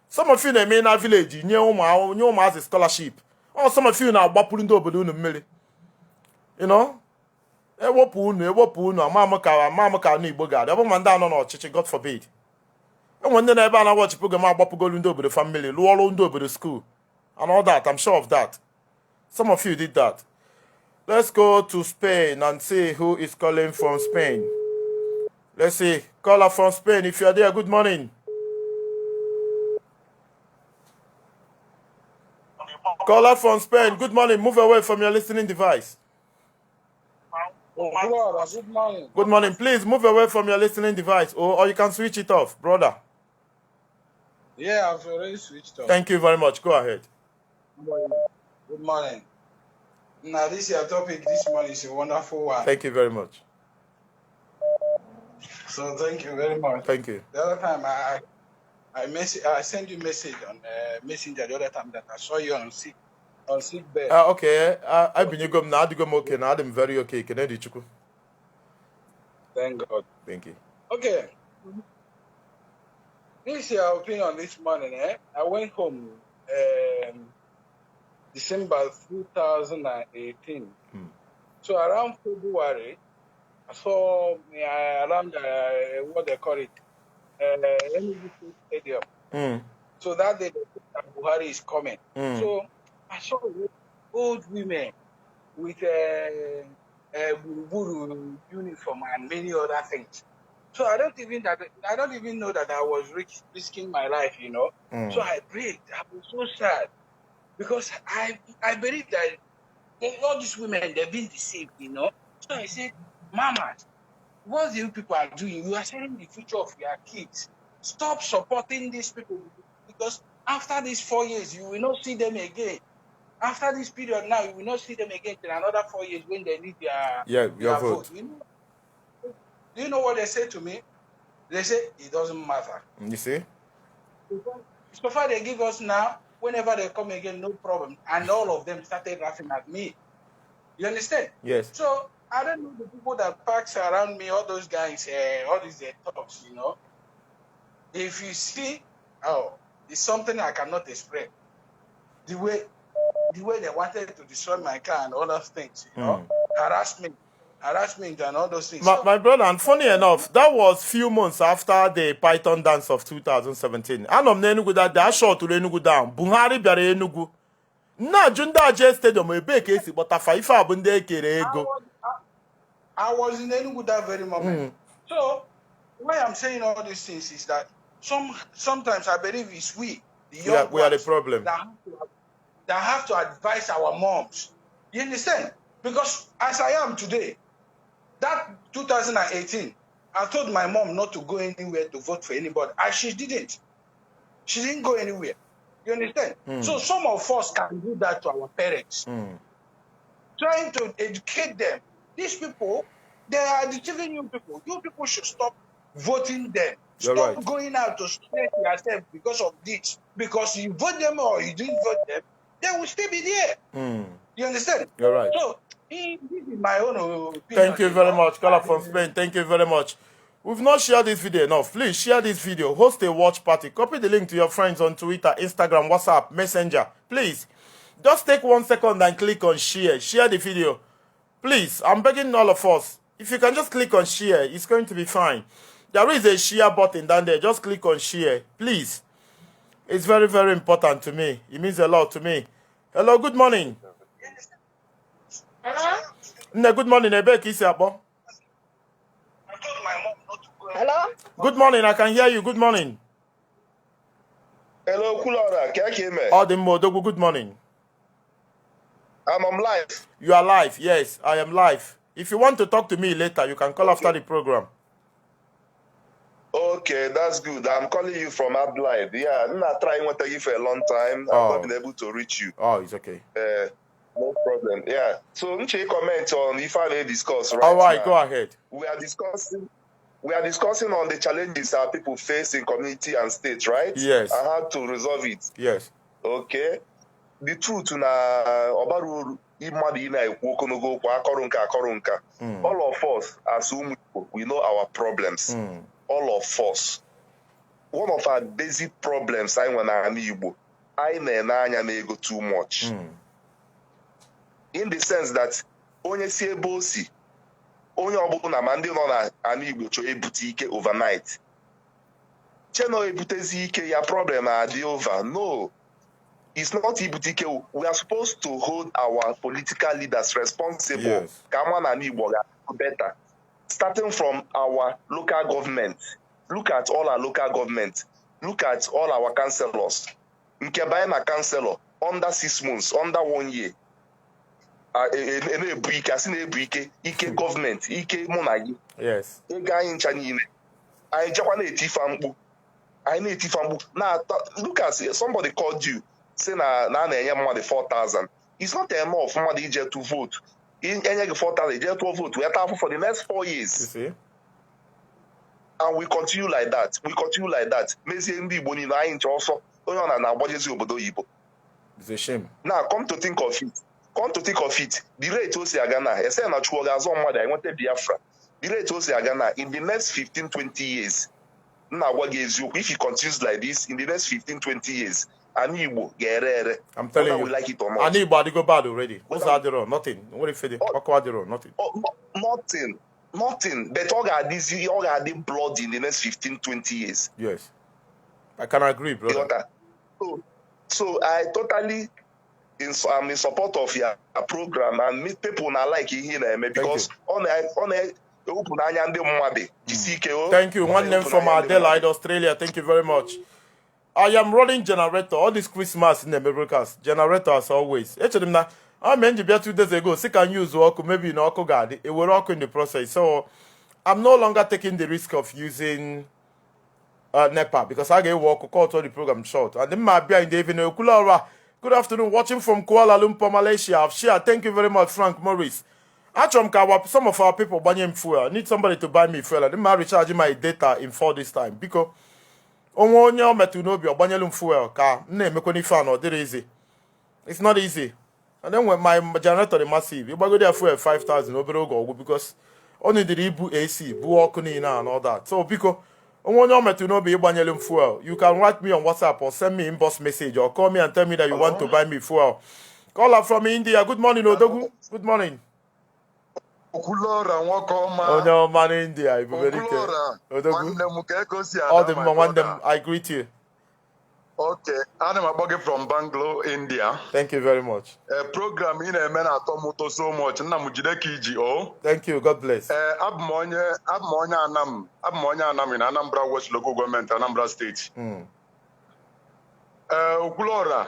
Some of you na-eme na village nye ụmụazị scholarship. Some of you na-agbapụrụ ndị obodo unu mmiri. You know, ewepụ unu ama m ka anụ Igbo ga-adị ọ bụ ma ndị anọ n'ọchịchị God forbid. Enwe ndị na-ebe a na-awọchi program agbapụgolu ndị obodo family lụọ ọrụ ndị obodo school and all that. I'm sure of that. Some of you did that. Let's go to Spain and see who is calling from Spain. Let's see. Caller from Spain, if you are there, good morning. Caller from Spain, good morning. Move away from your listening device. Good morning. Good morning. Please move away from your listening device or you can switch it off, brother. Yeah, I've already switched off. Thank you very much. Go ahead. Good morning. Now, this your topic this morning is a wonderful one. Thank you very much. So thank you very much. Thank you. The other time I sent you message on Messenger the other time that I saw you on sick bed. Okay. I been you go now. Okay. Now I'm very okay. Can I do you? Thank God. Thank you. Okay. This is your opinion on this morning. I went home December 2018. So around February, I saw around what they call it, Enugu Stadium. So that day, Buhari is coming. So I saw old women with Buruburu uniform and many other things. So I don't even know that I was risking my life, you know. So I prayed. I was so sad because I believe that all these women, they've been deceived, you know. So I said, Mama, what you people are doing, you are selling the future of your kids. Stop supporting these people because after these 4 years, you will not see them again. After this period now, you will not see them again till another 4 years when they need their vote. Do you know what they say to me? They say, it doesn't matter. You see? So far they give us now, whenever they come again, no problem. And all of them started laughing at me. You understand? Yes. So I don't know the people that parks around me, all those guys, all these talks, you know. If you see, it's something I cannot explain. The way they wanted to destroy my car and all those things, you know, harassment and all those things. My brother, and funny enough, that was few months after the Python dance of 2017. Anom na Enugu that short to Enugu down. Buhari bịara Enugu. Na Junda J Stadium ebe ka esi kpọtafa ife abụ ndị ekere ego. I was in Enugu that very moment. So why I'm saying all these things is that sometimes I believe it's we are the problem. That have to advise our moms. You understand? Because as I am today, that 2018, I told my mom not to go anywhere to vote for anybody. And she didn't. She didn't go anywhere. You understand? So some of us can do that to our parents. Trying to educate them. These people, they are deceiving you people. You people should stop voting them. Stop going out to stress yourself because of this. Because you vote them or you didn't vote them, they will still be there. You understand? You're right. So, this is my own opinion. Thank you very much. Caller from Spain, thank you very much. We've not shared this video enough. Please share this video. Host a watch party. Copy the link to your friends on Twitter, Instagram, WhatsApp, Messenger. Please, just take 1 second and click on share. Share the video. Please, I'm begging all of us. If you can just click on share, it's going to be fine. There is a share button down there. Just click on share. Please. It's very, very important to me. It means a lot to me. Hello, good morning. Hello? No, good morning. Hello? Good morning. I can hear you. Good morning. Hello, Kulora. Good morning. I'm on live. You are live. Yes, I am live. If you want to talk to me later, you can call after the program. Okay, that's good. I'm calling you from Adelaide. Yeah, I'm not trying to you for a long time. I've not been able to reach you. Oh, it's okay. No problem. Yeah. So, I'm going to comment on if I may discuss right all right, now. go ahead. We are discussing on the challenges our people face in community and state, right? Yes. And how to resolve it. Yes. Okay. The truth na obaru imadu ina ekwu okonogo kwa akọrọ nka. All of us as Igbo, we know our problems. All of us. One of our basic problems I want to Igbo, I na-anya na-ego too much. In the sense that onye si ebe o si, onye ọbụla ma ndị nọ na ana Igbo chọ ebute ike overnight. Cheno ebutezi ike ya problem adị over. No. It's not ibutike. We are supposed to hold our political leaders responsible. Yes. Better. Starting from our local government. Look at all our local government. Look at all our councillors. Nkebayana councillor under 6 months, under 1 year. Ike government, Ike monagi. Yes. Now look at somebody called you. Say na 4,000. It's not enough for money to vote. In any 4,000, to vote. We have for the next 4 years. You see? And we continue like that. Mezie ndị Igbo niile anyị nche ọsọ onye ọ na-agbajezi obodo oyibo. It's a shame. Now come to think of it, the rate o si aga na ese na Chukwu ga-azọ mmadụ enweta Biafra. The rate o si aga na in the next 15-20 years. Nna agwa gị eziokwu, if he continues like this in the next 15-20 years, ani Igbo ga-ere ere. I'm telling you. We like it or not. Ani Igbo go bad already. What's adiro? Nothing. What if it? Nothing. Nothing. But all got blood in the next 15-20 years. Yes. I can agree, brother. So I totally I'm in support of your program and meet people now like here because thank you. One name from Adelaide, Australia. Thank you very much. I am running generator all this Christmas in the Americas. Generator as always. I mentioned 2 days ago, so can use work, maybe in Oko Guard. It will work in the process. So I'm no longer taking the risk of using NEPA because I get work cut all the program short. And then my beer in the evening. Good afternoon, watching from Kuala Lumpur, Malaysia. I've shared. Thank you very much, Frank Morris. Actually, some of our people buying fuel. I need somebody to buy me fuel. I didn't recharging my data in 4 this time because it's not easy. And then when my generator is massive, you go there for 5,000 because only the Ibu AC, and all that. So because fuel, you can write me on WhatsApp or send me inbox message or call me and tell me that you want to buy me fuel. Call up from India. Good morning, Odogu. Good morning. Oh no, man, India. Odogu. All them, I greet you. Okay, I'm Aboge from Bangalore, India. Thank you very much. Program in a man atomoto so much. Thank you. God bless. Abmonya Anam in Anambra West Local Government, Anambra State. Ukulora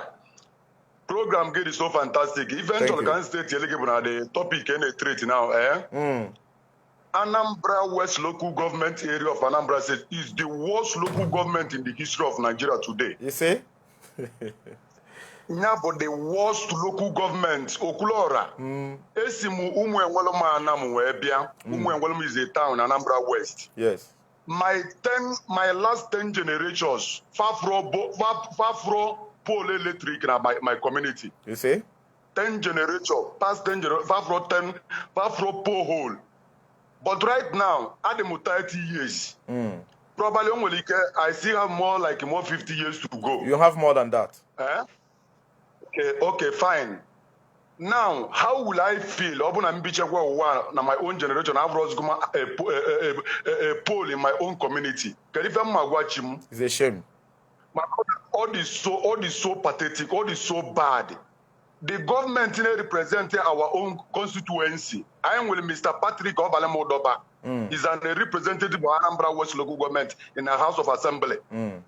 program get is so fantastic. Eventually, can state eligible the topic and a treat now. Anambra West local government area of Anambra State is the worst local government in the history of Nigeria today. You see? Yeah, but the worst local government, Okulora. Esimu Umwenweloma Anamu Webia. Umwenweloma is a town, Anambra West. Yes. My last 10 generations, Fafro pole electric in my community. You see? 10 generations, past 10 generations, Fafro pole hole. But right now, at the 30 years, probably I still have more 50 years to go. You have more than that. Okay, fine. Now, how will I feel? Now my own generation, I've a poll in my own community. It's a shame. All is so pathetic, all is so bad. The government representing our own constituency. I am with Mr. Patrick Obalemodoba. He's a representative of Anambra West local government in the House of Assembly. Well,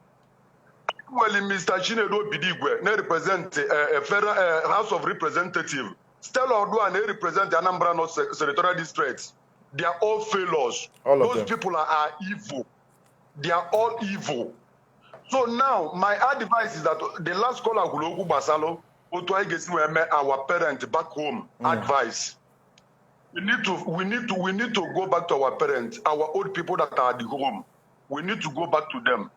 Mr. Chinedo Bidigwe, they represent a federal House of Representatives. Stella Odua, they represent the Anambra North Senatorial District. They are all failures. Those people are evil. They are all evil. So now, my advice is that the last caller, Gulogu Basalo, our parents back home advice. We need to go back to our parents, our old people that are at the home. We need to go back to them.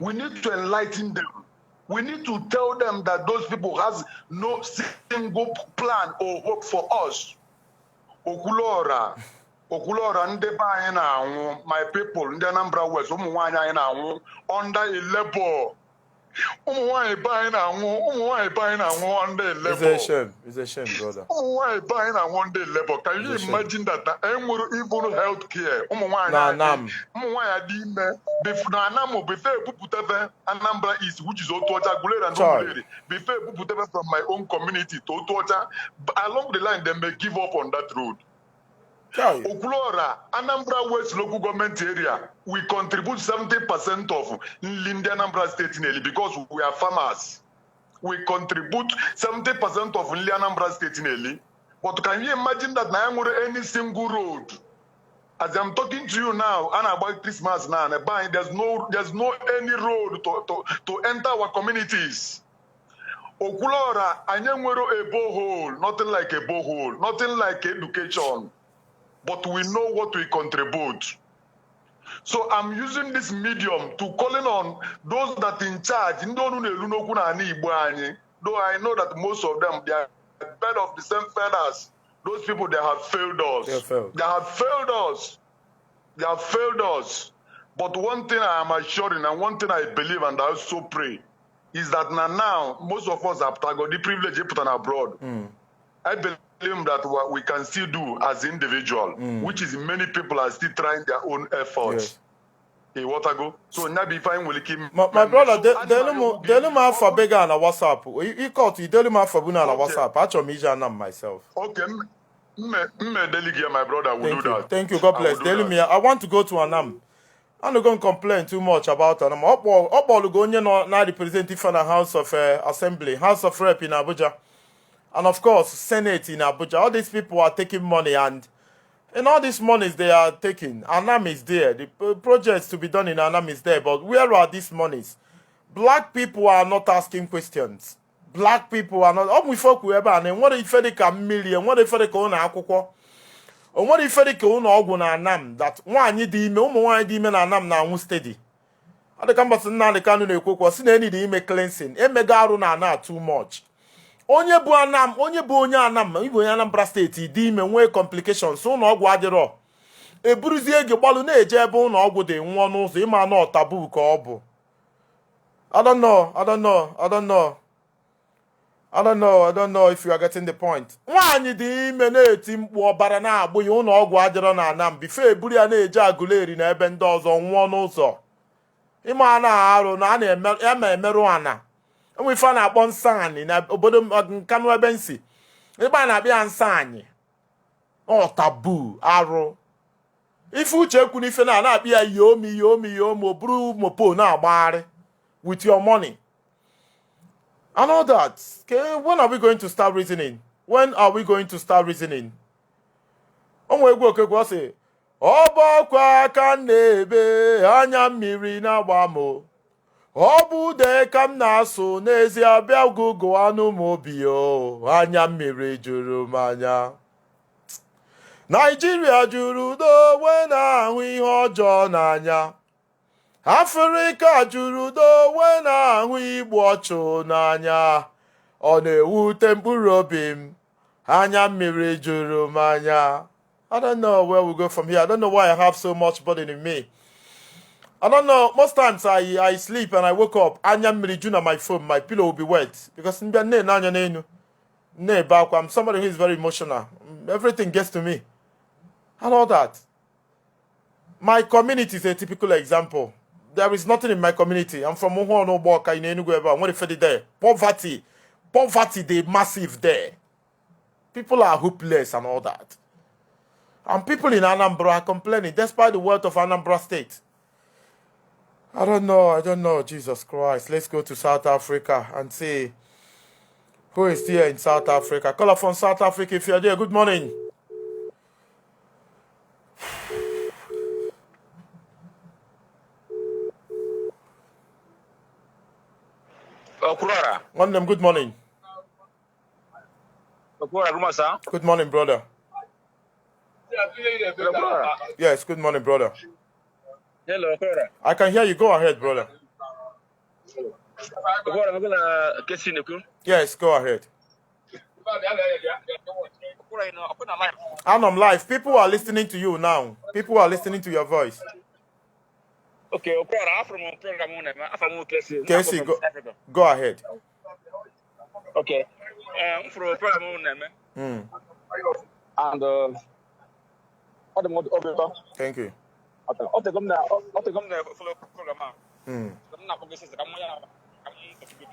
We need to enlighten them. We need to tell them that those people has no single plan or hope for us. Okulora, my people, Anambra West, under a labor. It's a shame. It's a shame, brother. Can you imagine that? Even health care. Anambra East, which is from my own community to along the line, they may give up on that road. Okulora, Anambra West local government area, we contribute 70% of Lindia Anambra State nearly because we are farmers. We contribute 70% of Lindia Anambra State nearly. But can you imagine that now any single road? As I'm talking to you now, and about Christmas now, there's no any road to enter our communities. Okulora, anyamwero a borehole, nothing like a borehole, nothing like education. But we know what we contribute. So I'm using this medium to calling on those that in charge. Though I know that most of them, they are bed of the same feathers. Those people, they have failed us. They have failed. They have failed us. They have failed us. But one thing I am assuring and one thing I believe and I also pray is that now most of us have got the privilege to put on abroad. I believe that what we can still do as individual, which is many people are still trying their own efforts. Okay, what I go? So now be fine will keep my brother, Delum Alpha Bega on a WhatsApp. You call to Delum Alpha Buna on a WhatsApp. I told me myself. Okay, delegate, my brother will do that. Thank you. God bless. Delumia, I want to go to Anam. I'm not going to complain too much about Anam. All going now representing from the House of Assembly, House of Rep in Abuja, and of course Senate in Abuja. All these people are taking money and all these monies they are taking, Anam is there. The projects to be done in Anam is there. But where are these monies? Black people are not asking questions. Black people are not. Oh, we folk whoever and what if they can million? What if they can own akwụkwọ? And what if they can own ọgwụ na Anam? That one dị ime ụmụ nwaanyị dị ime na Anam na anwụ steady. Ada ka mbasa nna dị kanu na-ekwu kwa si na any dị ime cleansing. Emega arụ na ana too much. Onye bụ Anam, onye bụ onye Anam, Igbo onye Anambra steeti dị ime nwee complications ụlọ ọgwụ adịrọ. Eburuzie gị gbalụ na-eje ebe ụlọ ọgwụ dị nwụọ n'ụzọ ịma na ọtabu ka ọ bụ. I don't know if you are getting the point. Nwaanyị dị ime na-eti mkpu ọbara na-agbụ ya ụlọ ọgwụ adịrọ na Anam bifo eburu ya na-eje agụleri na ebe ndị ọzọ nwụọ n'ụzọ. Ịma na-arụ na a na-emerụ ana. Enwe ife a na-akpọ nsọ anyị na obodo Nkanu ebe nsi. Ebe a na-abịa nsọ anyị. Ọ tabu arụ. Ife uche ekwu n'ife na-abịa yomi o buru mopo na-agbagharị with your money. And all that. Okay, when are we going to start reasoning? When are we going to start reasoning? Say, Obokwa aka na-ebe anya mmiri na-agba m. Ọ bụ de ka m na-asụ n'ezie abịa gụgụ anụ m obi o. Anya mmiri juru m anya. Nigeria juru udo wee na-ahụ ihe ọjọọ n'anya. Afrịka juru udo wee na-ahụ igbu ọchụ n'anya. Ọ na-ewute mkpụrụ obi m. Anya mmiri juru m anya. I don't know where we go from here. I don't know why I have so much burden in me. I don't know. Most times I sleep and I wake up. Anya mmiri juru na my phone. My pillow will be wet. Because I'm somebody who is very emotional. Everything gets to me. And all that. My community is a typical example. There is nothing in my community. I'm from Muhono Boka in Enugu. What if they there? Poverty, they massive there. People are hopeless and all that. And people in Anambra are complaining, despite the wealth of Anambra State. I don't know, Jesus Christ. Let's go to South Africa and see who is here in South Africa. Caller from South Africa, if you're there, good morning. One them, good morning. Good morning, brother. Yes, good morning, brother. Hello, I can hear you. Go ahead, brother. Yes, go ahead. And I'm live. People are listening to you now. People are listening to your voice. Okay, Casey, go ahead. Okay. And thank you.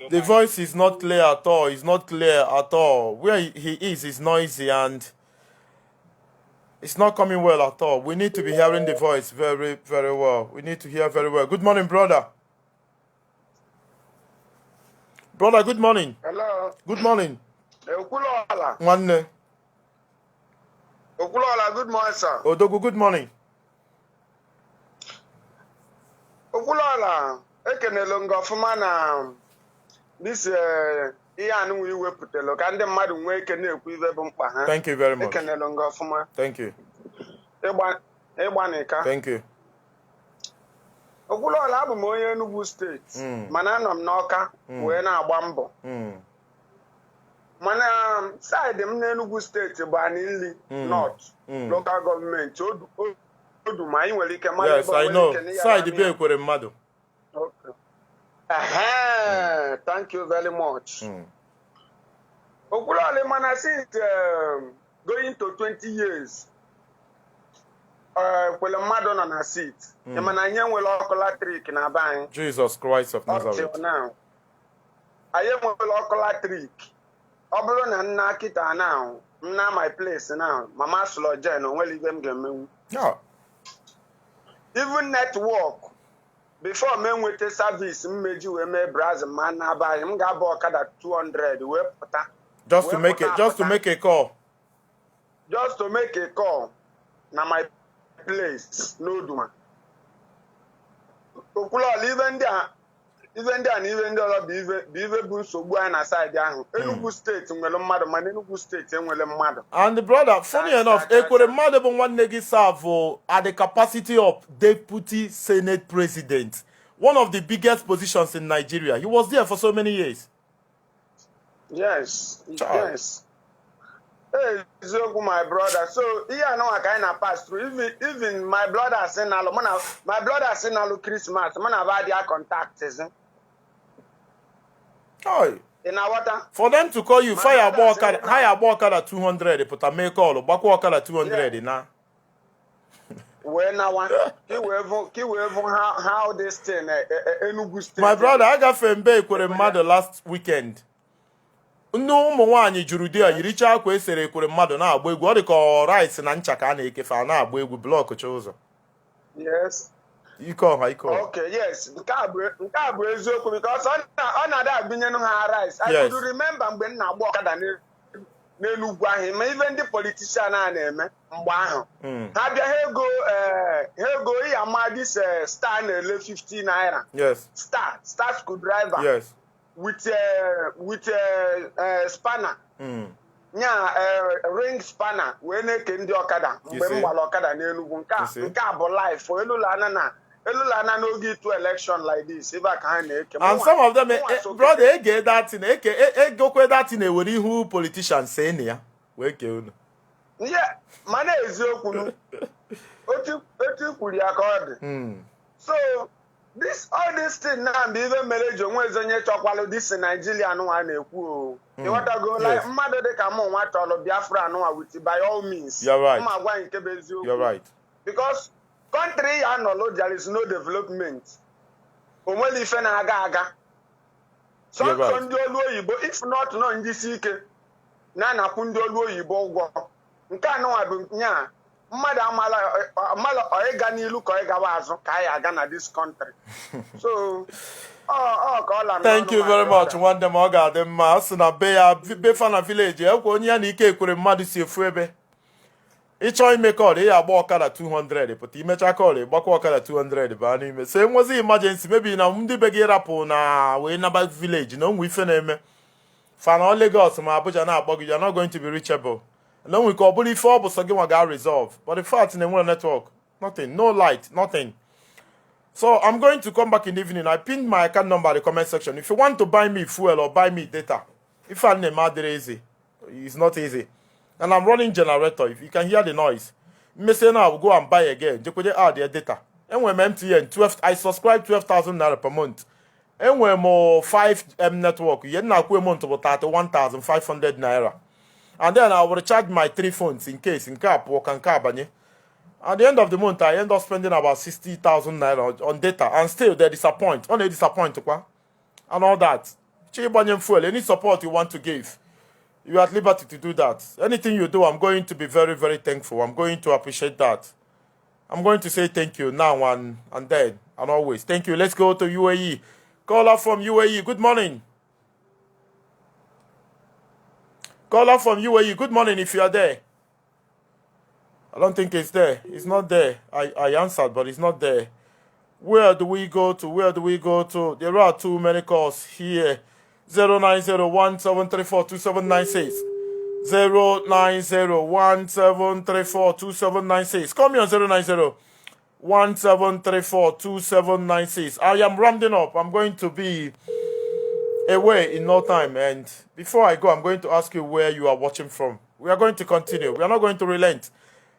The voice is not clear at all. It's not clear at all. Where he is noisy and it's not coming well at all. We need to be hearing the voice very, very well. We need to hear very well. Good morning, brother. Brother, good morning. Hello. Good morning. Okulola. One. Okulola, good morning, sir. Odogu, good morning. Okulola, ekenelo ngofuma na this ihe anu we wepụtalo ka ndị mmadụ nwee ike na-ekwu ibe bụ mkpa ha. Thank you very much. Ekenelo ngofuma. Thank you. Ịgbanika. Thank you. Okwuluola abụ m onye Enugu steeti mana anọ m n'Ọka wee na-agba mbọ mana side m n'Enugu steeti bụ Aninli North local government odu ma anyị nwere ike mara yes, I know. Side be ekwere mmadụ. Okay. Thank you very much. Okwuluola mana since going to 20 years kwele mmadụ nọ na seat. Mana anyị nwere ọkụ latrik na be anyị. Jesus Christ of Nazareth. Up till now. Anyị nwere ọkụ latrik. Ọ bụrụ na nna kịta now, m na my place now, mama sụlọ jen onwere ibe m ga-emenwu. Even network, before me nwete service mmeji wee mee Brazil ma na aba anyị, m ga-abụ ọkada 200 wee pụta. Just to make a call. Just to make a call na my place n'Oduma. Okwuluola even ndị a na even ndị ọzọ bụ ive bụ nsogbu anyị na side ahụ. Enugu steeti nwere mmadụ mana Enugu steeti enwere mmadụ. And the brother, funny enough, ekwere mmadụ bụ nwanne gị serve at the capacity of Deputy Senate President, one of the biggest positions in Nigeria. He was there for so many years. Yes, yes. Hey, Zogu, my brother. So here I know I kind of pass through. Even my brother saying my brother saying Christmas. Man, I've had their contacts. Oh. In our water. For them to call you, hire walk at 200, put a make call, back walk at 200 now. When now one, how this thing, Enugu State. My brother, I got from Bay with a mother last weekend. No more you Jurudia, you reach out with a mother now, we got to call rice and Anchakane if I now we block a chosen. Yes. You call. Okay, yes. Because on that being rice, I could remember when I walked even the politician name this star 15 naira. Yes. Star screwdriver. Yes. With spanner. Ring spanner when they came the Okada. Okada life for Elulana no give to election like this. If I can, and some of them, brother, they get that in go that in a who politicians say near. Wake you. Yeah, my name is Yokunu. So all this thing now be even marriage when Zonye talk while this in Nigeria no one you want to go like mother they come on what all of Biafra no with by all means. You're right. You're right. Because country and all there is no development. Only if na aga. Some if not no njisike na na kundo oyibo ugwo. Nke no adu nya mmadụ amala oiga n'ilu ka oiga wazu ka ya aga na this country. So thank you very much. One dem oga dem ma na be fana village ekwo onye ya na ike ekwere mmadụ si efu ebe. Ịchọ ime call ya agba ọkada 200 pụta imecha call gbakwa ọkada 200 ba n'ime. So enwezi emergency maybe na ndị be gị rapụ na we naba village na onwe ife na-eme. Fana Lagos ma Abuja na akpọ gị, you are not going to be reachable. No, we call bully for but again we got resolve. But the fact in the network, nothing, no light, nothing. So I'm going to come back in the evening. I pinned my account number in the comment section. If you want to buy me fuel or buy me data, if I name it easy, it's not easy. And I'm running generator. If you can hear the noise, me say now go and buy again. Just add their data. And when MTN 12, I subscribe 12,000 naira per month. And when more 5M network, you now go a month about 31,500 naira. And then I will recharge my 3 phones in case in cap work and cabanye. At the end of the month, I end up spending about 60,000 naira on data, and still they disappoint. Only disappoint, and all that. Fuel, any support you want to give, you are at liberty to do that. Anything you do, I'm going to be very, very thankful. I'm going to appreciate that. I'm going to say thank you now and then and always. Thank you. Let's go to UAE. Caller from UAE. Good morning. Caller from UAE, good morning if you are there. I don't think it's there. It's not there. I answered, but it's not there. Where do we go to? There are too many calls here. 0901-734-2796. 0901-734-2796. Call me on 081-1734-2796. I am rounding up. I'm going to be away in no time. And before I go, I'm going to ask you where you are watching from. We are going to continue. We are not going to relent.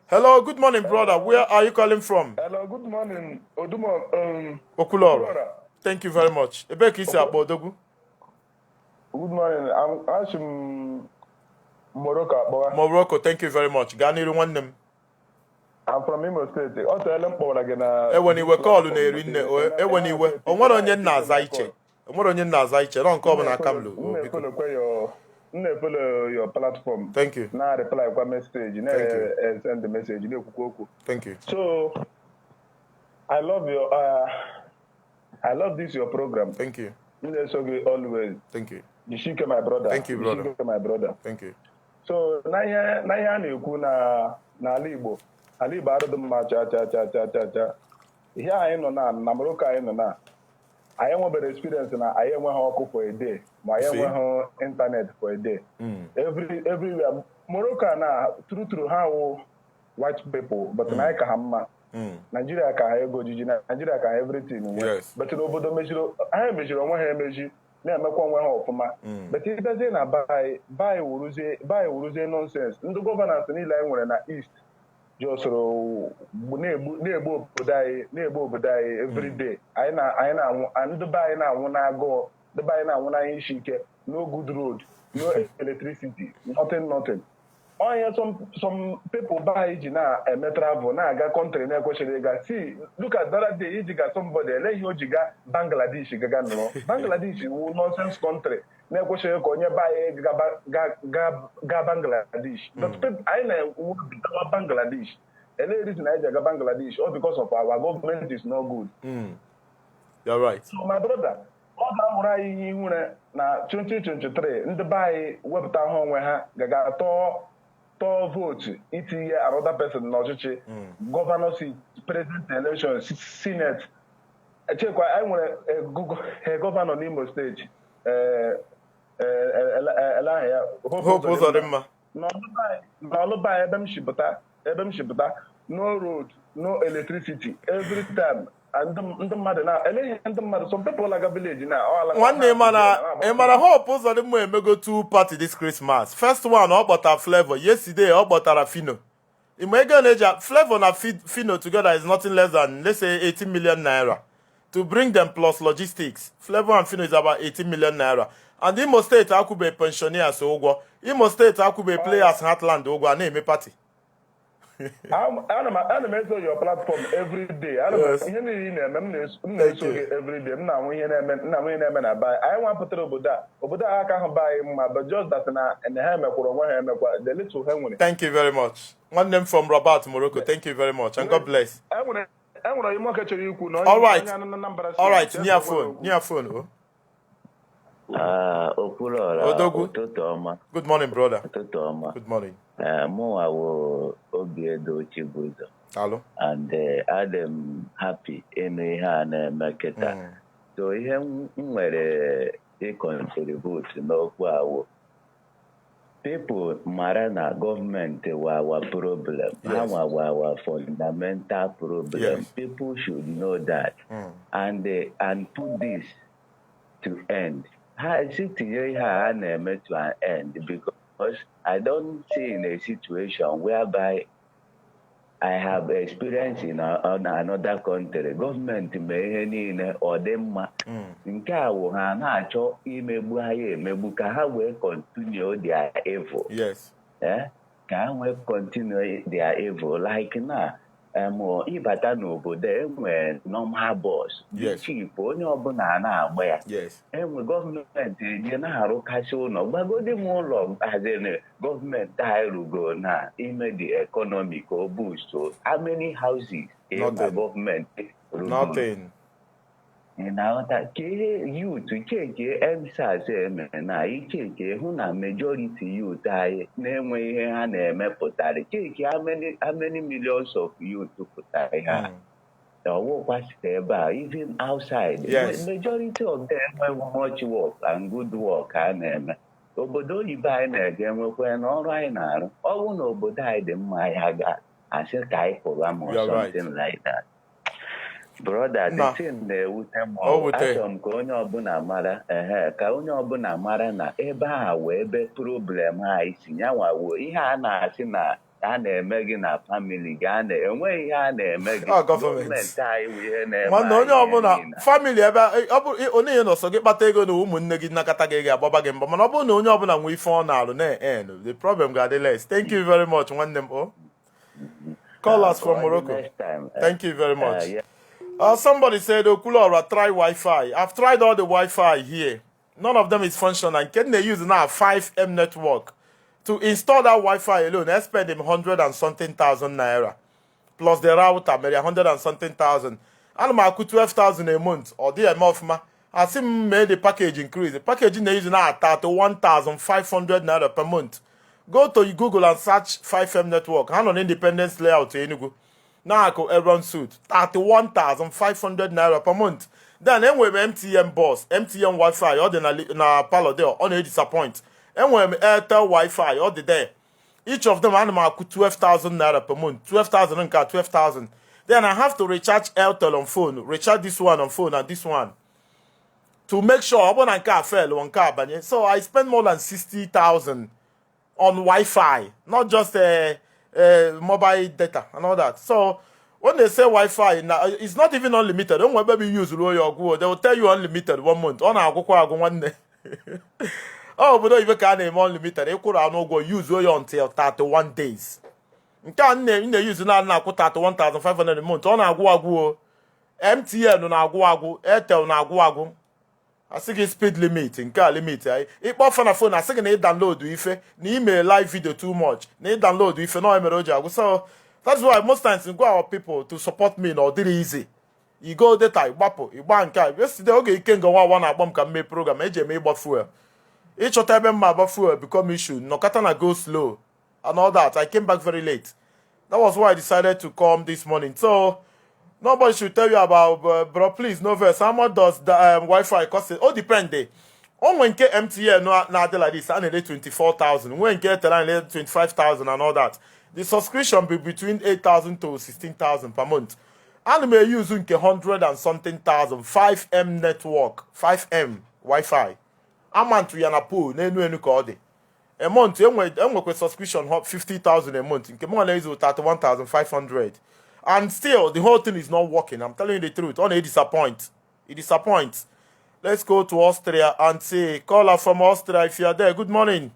Hello, good morning, brother. Where are you calling from? Hello, good morning. Odumo, Okuloro. Thank you very much. Ebeki Odogu. Good morning. I'm Ashim Morocco. Morocco, thank you very much. Gani Rwandem. I'm from Imo State. Also, I'm again. When you were calling a when you were on what on your Nazaiche. What on your Nazaiche? Don't come on Kamlu. Follow your platform. Thank you. Now reply a message. Thank you. Send the message. Thank you. So, I love your. I love this your program. Thank you. Always. Thank you. Yishike, my brother. Thank you, brother. Yishike, my brother. Thank you. So, na na-ekwu na Igbo. Ala Igbo adịghị mma cha. Ihe anyị nọ na Morocco anyị nọ na. Anyị nwebere experience na anyị enweghị ọkụ for a day, ma anyị enweghị internet for a day. Everywhere. Morocco na true ha wụ white people, but na anyị ka ha mma. Nigeria ka ha ego ojiji, Nigeria ka ha everything. Yes. But n'obodo anyị mejiri onwe ha emeji, na-emekwa onwe ha ọfụma. But ịbezie na bai wuruzie nonsense. Ndị gọvanọnsị niile anyị nwere na East jọsoro na-egbu obodo anyị everyday. Anyị na-anwụ, ndị be anyị na-anwụ n'agụụ, ndị be anyị na-anwụ n'anya isi ike, no good road, no electricity, nothing. Onye some people buy ji na-eme travel na-aga country na-ekwesịrị ịga. See, look at that day iji ga somebody eleghị o ji ga Bangladesh gaga nọrọ. Bangladesh wu nonsense country na-ekwesịrị ka onye buy ga Bangladesh. But anyị na-ewu Bangladesh. Eleghị reason anyị ji aga Bangladesh all because of our government is not good. You're right. So my brother, ọ ga-amụrụ anyị ihe ihure na 2023 ndị be anyị wepụta ha onwe ha gaga tọọ vote itinye another person n'ọchịchị gọvanọship, president election, senate. Echekwa anyị nwere gọvanọ n'Imo steeti ele ahụ ya Hope Uzodimma. n'ọlụba ebe m shipụta no road, no electricity every time. Ndị mmadụ na-eleghị ndị mmadụ, some people like a village now. Nwanne ịmara Hope Uzodimma emego 2 party this Christmas. First one ọ kpọtara Flavor, yesterday ọ kpọtara Fino. Ime ego na-eji Flavor na Fino together is nothing less than, let's say, 18 million naira. To bring them plus logistics, Flavor and Fino is about 18 million naira. And Imo State akwụbe pensioners ụgwọ. Imo State akwụbe players Heartland ụgwọ a na-eme party. ana m eso your platform every day. Ihe niile na-eme m na-eso gị every day. M na-anwụ ihe na-eme na bai. Anyị nwapụtara obodo a aka ahụ bai mma, but just that na ha emekwara onwe ha emekwa the little ha nwere. Thank you very much. One name from Rabat, Morocco. Thank you very much and God bless. Enwere ime oke chọrọ ikwu na all right, near phone. Okulora, Odogu. ụtụtụ ọma. Good morning, brother. Ụtụtụ ọma. Good morning. Mụnwa wụ Obiedo Chibuzo. Hello. And I'm happy ịnụ ihe a na-eme kịta. So ihe m nwere ịcontribute n'okwu awụ. People mara na gọọmenti were our problem. How were our fundamental problem. Yes. People should know that and put this to end. To an end because I don't see in a situation whereby I have experience in another country. Government may need or them nke a wụ ha na-achọ imegbu anyị emegbu ka ha wee continue their evil. Yes. Ka ha wee continue their evil like na ịbata n'obodo enwe normal bus dị cheap, onye ọbụla na-agba ya. Enwe gọọmenti eje na-arụkasị ụlọ, gbagodi m ụlọ haziri gọọmenti anyị rugo na ime the economy ka o boost. How many houses enwe gọọmenti nothing. Na-aghọta ka ihe youth cheke EndSARS emere na icheke hụ na majority youth anyị na-enwe ihe ha na-emepụtara. Cheke how many millions of youth pụtara ha ọwụkwa site ebe a, even outside. Majority of them enweghị much work and good work a na-eme. Obodo oyibo anyị na-eje enwekwa na ọrụ anyị na-arụ. Ọ bụrụ na obodo anyị dị mma, anyị ga-asị ka anyị pụrụ amụ something like that. Brother, the thing na-ewute m achọrọ m ka onye ọbụla mara ka onye ọbụla mara na ebe a wee ebe problem anyị si nyanwa wuo ihe a na-asị na a na-eme gị na famili gị enweghị ihe a na-eme gị gọọmenti anyị wụ ihe na-eme nwanne onye ọbụla famili ebe onye ihe nọsọ gị kpata ego na ụmụnne gị nakọta gị agbaba gị mba mana ọ bụrụ na onye ọbụla nwee ife ọ na-alụ na-en the problem ga-adị less. Thank you very much nwanne m. Call us from Morocco. Thank you very much. Somebody said, Okulora, try Wi-Fi. I've tried all the Wi-Fi here. None of them is functional. Can they use now 5M network? To install that Wi-Fi alone, I spend him 100 and something thousand naira. Plus the router, maybe 100 and something thousand. And I could 12,000 a month. Or the amount I see made the package increase. The package they use now at 1,500 naira per month. Go to Google and search 5M network. Hand on Independence layout to Enugu. Now I go everyone suit 31,500 naira per month. Then when MTN boss, MTN Wi-Fi, or the na palo there, on a disappoint. And when Airtel Wi-Fi, or the day, each of them animal could 12,000 naira per month, 12,000 and 12,000. Then I have to recharge Airtel on phone, recharge this one on phone and this one to make sure I want car fell on car. So I spend more than 60,000 on Wi-Fi, not just mobile data and all that. So when they say Wi-Fi, it's not even unlimited. Don't worry, baby, use your Google. They will tell you unlimited 1 month. On a go one day. Oh, but don't even can name unlimited. You could not go use your until 31 days. You can't use now 31,500 a month. On a go MTN on a go Airtel on a go. I think speed limit in car limit. It often a phone. I think they download if email live video too much. They download if no email. So that's why most times you go our people to support me. No, did easy. You go data, you bank. Yesterday, okay, you can go one album can make program. AJ may buy fuel. Each time my buy fuel become issue. No katana go slow and all that. I came back very late. That was why I decided to come this morning. So. Nobody should tell you about, bro, please, no verse. How much does the Wi-Fi cost? All depend. On when get MTN no like this, I need 24,000. When get I need 25,000 and all that. The subscription be between 8,000 to 16,000 per month. And may use 100 and something thousand. 5M network, 5M Wi-Fi. A month we na pool, no code. A month, I'm with subscription 50,000 a month. In more is 31,500. And still, the whole thing is not working. I'm telling you the truth. Only it disappoints. It disappoints. Let's go to Austria and say, caller from Austria, if you are there. Good morning.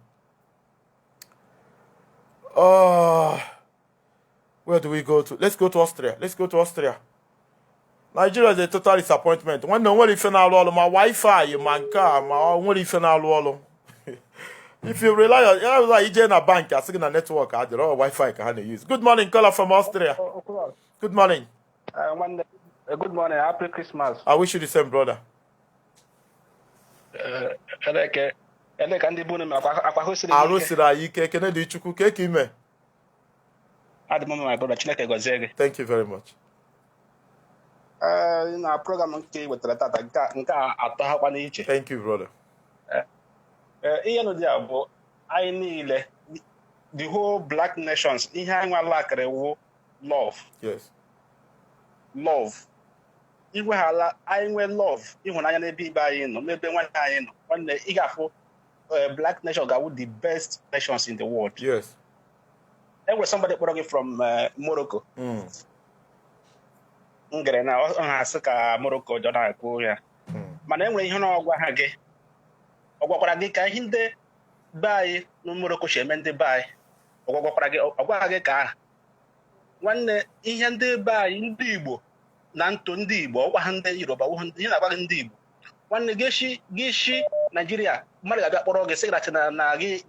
Where do we go to? Let's go to Austria. Let's go to Austria. Nigeria is a total disappointment. When no one if you all my Wi-Fi, my car, my one if you all. If you rely on a bank, I think a network, I don't know Wi-Fi can use. Good morning, caller from Austria. Good morning. Good morning. Happy Christmas. I wish you the same, brother. Thank you very much. Thank you, brother. The whole black nations, love. Yes. Love. If we have love, even I be by maybe one day, black nation got the best nations in the world. Yes. There was somebody from Morocco. Morocco, but anyway, you know what I ọgwakwara gị ka ihe ndị be anyị na Morocco si eme ndị be anyị ọgwakwara gị ka nwanne ihe ndị be anyị ndị Igbo na ntụ ndị Igbo ọgwa ha ndị Yoruba ihe na-agwa gị ndị Igbo nwanne gị shi Nigeria mmadụ ga-abịa kpọrọ gị sị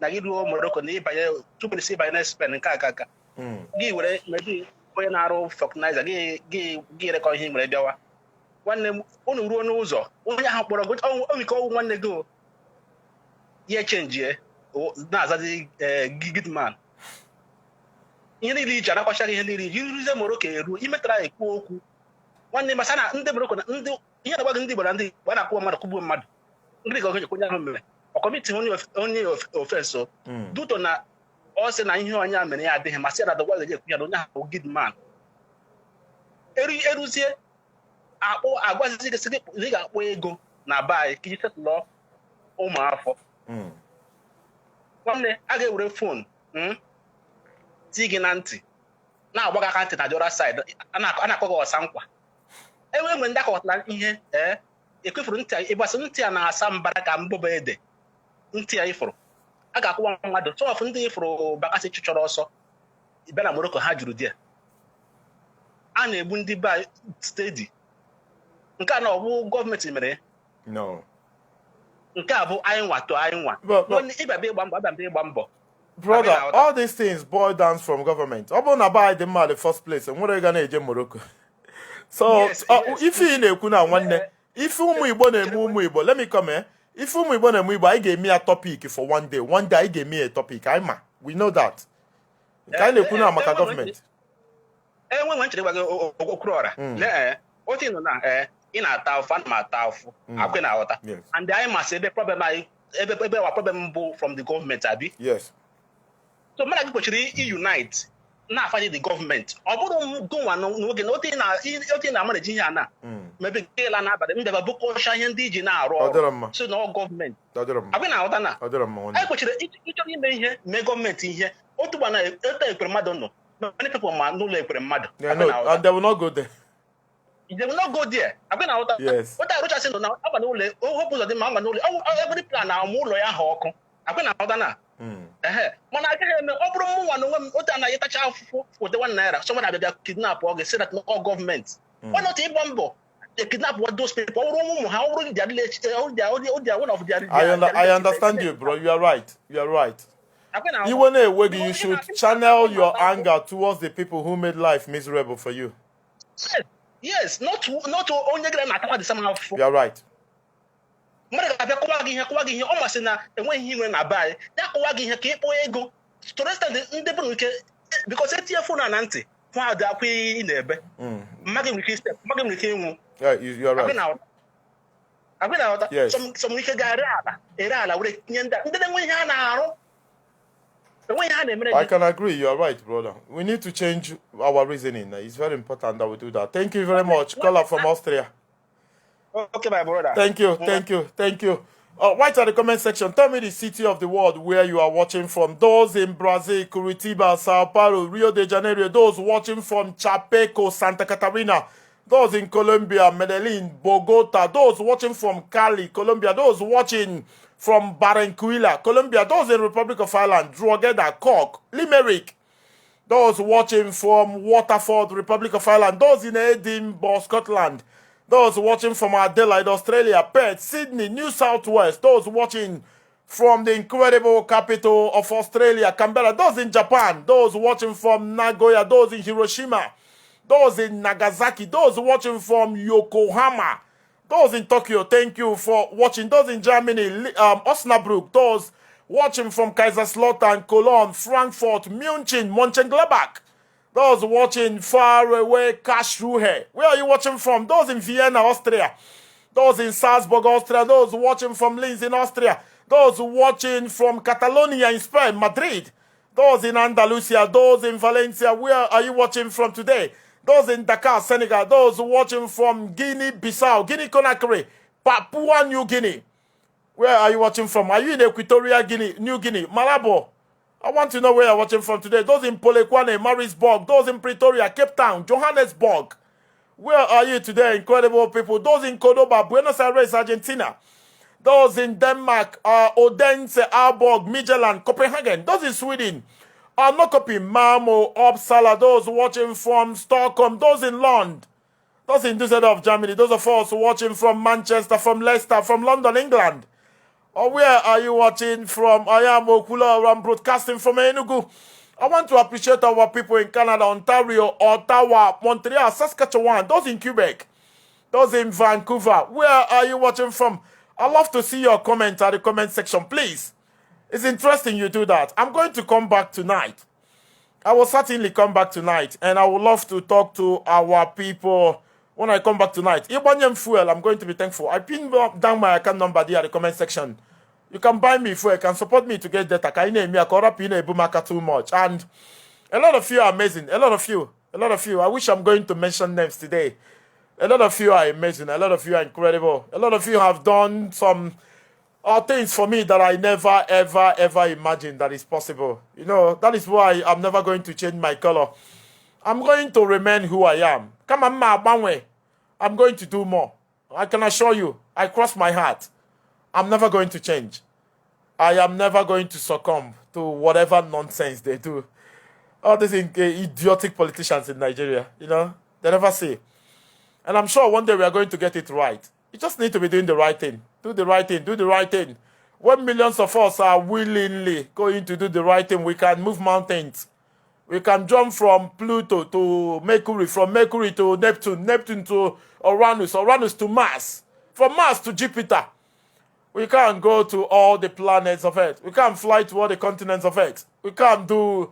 na gị ruo Morocco na ịbanye tupu isi ịbanye na Spain nke aka gị were mebi onye na-arụ fọknaiza gị rekọ ihe nwere bịawa nwanne unu ruo n'ụzọ onye ahụ kpọrọ gị onwike ọgwụ nwanne gị ihe chenjie na-azazi gidman ihe niile iji anakwachaghị ihe niile iji ruzie Morocco eru imetara ekwu okwu nwanne masa na ndị Morocco na ndị ihe na-agwa gị ndị Igbo na ndị Igbo na-akwụ mmadụ kwụgbuo mmadụ ndị ga onye ahụ mere ọkọmiti onye ofenso duto na ọ sị na ihe onye a mere ya adịghị masị ya na dọgwa ga ekwu ya na onye ahụ gidman eruzie agwazizi gị sị gị ị ga-akpọ ego na bai ka iji setụlọ ụmụafọ nwanne a ga-ewere fon tii gị na ntị na-agba gị aka ntị na jọra saịd a na-akpọ gị ọsa nkwa enwe ndị akọwatara ihe ekwefuru ntị ịgbasị ntị a na-asa mbara ka mbụba ede ntị a ifụrụ a ga-akwụwa mmadụ sọfụ ndị ifụrụ bakasị chụchọrọ ọsọ bịa na Morocco ha juru di a na-egbu ndị ba stedi nke a na ọ bụ gọọmenti mere nke a bụ anyị nwa to anyị nwa ịbịa ịgba mbọ brother, all these things boil down from government. Obona buy the man the first place and where gonna eje Morocco. So if you na-ekwu na nwanne, if ụmụ Igbo na-eme ụmụ Igbo, let me come here. If ụmụ Igbo na-eme Igbo, I gave me a topic for one day. One day I gave me a topic. We know that. Ka na-ekwu na maka government. Nwe nchere gwa gị okwu ọra. Otu nọ na ị na-ata afụ ana m ata afụ akwe na aghọta. And anyị masị ebe problem anyị ebe wa problem bụ from the government abi. Yes. So mmadụ gị kwesịrị unite na-afanye the government. Ọ bụrụ gụnwa n'oge na otu na-amaneji ihe a na mebe nke ịla n'abalị mbeba bụkọcha ihe ndị iji na-arụ ọrụ so na gọọmenti agwe na aghọta na anyị kwesịrị ịchọrọ ime ihe mee gọọmenti ihe otu gba na ete ekpere mmadụ nọ many people ma n'ụlọ ekpere mmadụ and they will not go there. They will not go there. Agwe na aghọta otu arụchasị nọ na agba n'ụlọ ohepụ ụzọ dị ma agba n'ụlọ every plan na ọmụ ụlọ ya ha ọkụ agwe na aghọta na mana agaghị eme ọ bụrụ mụ nwa na onwe m otu anaghị tacha afụfụ fote $1 someone abịa kidnap ọ ga-esi that all government ọ nọtụ ịgba mbọ kidnap what those people ọ bụrụ ụmụ ha ọ bụrụ one of their I understand you, bro. You are right. Even you should channel your anger towards the people who made life miserable for you. Yes, not onye gara na atakwa the same afụfụ. You are right. Mmadụ ga-abịa kọwa gị ihe ọ masị na enweghị ihe nwere na baị ya kọwa gị ihe ka ị kpọọ ego storesta ndị bụ nke bikos etinye fon na ntị nwa dị akwa ị na-ebe mmadụ nwere ike ịnwụ agwe na aghọta sọm ike ga-ere ala were tinye ndị na-enwe ihe a na-arụ enwe ihe ha na-emere. I can agree. You are right, brother. We need to change our reasoning. It's very important that we do that. Thank you very much. Caller from Austria. Okay, my brother. Thank you. Write in the comment section. Tell me the city of the world where you are watching from. Those in Brazil, Curitiba, Sao Paulo, Rio de Janeiro. Those watching from Chapeco, Santa Catarina. Those in Colombia, Medellin, Bogota. Those watching from Cali, Colombia. Those watching from Barranquilla, Colombia. Those in Republic of Ireland, Drogheda, Cork, Limerick. Those watching from Waterford, Republic of Ireland. Those in Edinburgh, Scotland. Those watching from Adelaide, Australia, Perth, Sydney, New South Wales. Those watching from the incredible capital of Australia, Canberra. Those in Japan. Those watching from Nagoya. Those in Hiroshima. Those in Nagasaki. Those watching from Yokohama. Those in Tokyo. Thank you for watching. Those in Germany, Osnabrück. Those watching from Kaiserslautern, Cologne, Frankfurt, München, Mönchengladbach. Those watching far away, Karlsruhe. Where are you watching from? Those in Vienna, Austria. Those in Salzburg, Austria. Those watching from Linz in Austria. Those watching from Catalonia in Spain, Madrid. Those in Andalusia. Those in Valencia. Where are you watching from today? Those in Dakar, Senegal. Those watching from Guinea-Bissau, Guinea-Conakry, Papua New Guinea. Where are you watching from? Are you in Equatorial Guinea, New Guinea, Malabo? I want to know where you're watching from today. Those in Polokwane, Marisburg. Those in Pretoria, Cape Town, Johannesburg. Where are you today, incredible people? Those in Cordoba, Buenos Aires, Argentina. Those in Denmark, Odense, Aalborg, Midtjylland, Copenhagen. Those in Sweden, Nokoping, Malmo, Uppsala. Those watching from Stockholm. Those in London. Those in Düsseldorf, Germany. Those of us watching from Manchester, from Leicester, from London, England. Or where are you watching from? I am Okula. I'm broadcasting from Enugu. I want to appreciate our people in Canada, Ontario, Ottawa, Montreal, Saskatchewan. Those in Quebec. Those in Vancouver. Where are you watching from? I'd love to see your comments at the comment section, please. It's interesting you do that. I'm going to come back tonight. I will certainly come back tonight. And I would love to talk to our people when I come back tonight. Ibanyam Fuel, I'm going to be thankful. I pinned down my account number there at the comment section. You can buy me fuel. You can support me to get data. Too much. And a lot of you are amazing. A lot of you. I wish I'm going to mention names today. A lot of you are amazing. A lot of you are incredible. A lot of you have done some things for me that I never, ever, ever imagined that is possible. You know, that is why I'm never going to change my color. I'm going to remain who I am. Come on, ma, I'm going to do more. I can assure you, I cross my heart. I'm never going to change. I am never going to succumb to whatever nonsense they do. All these idiotic politicians in Nigeria, you know, they never say. And I'm sure one day we are going to get it right. You just need to be doing the right thing. Do the right thing. Do the right thing. When millions of us are willingly going to do the right thing, we can move mountains. We can jump from Pluto to Mercury, from Mercury to Neptune, Neptune to Uranus, Uranus to Mars, from Mars to Jupiter. We can't go to all the planets of Earth. We can't fly to all the continents of Earth. We can't do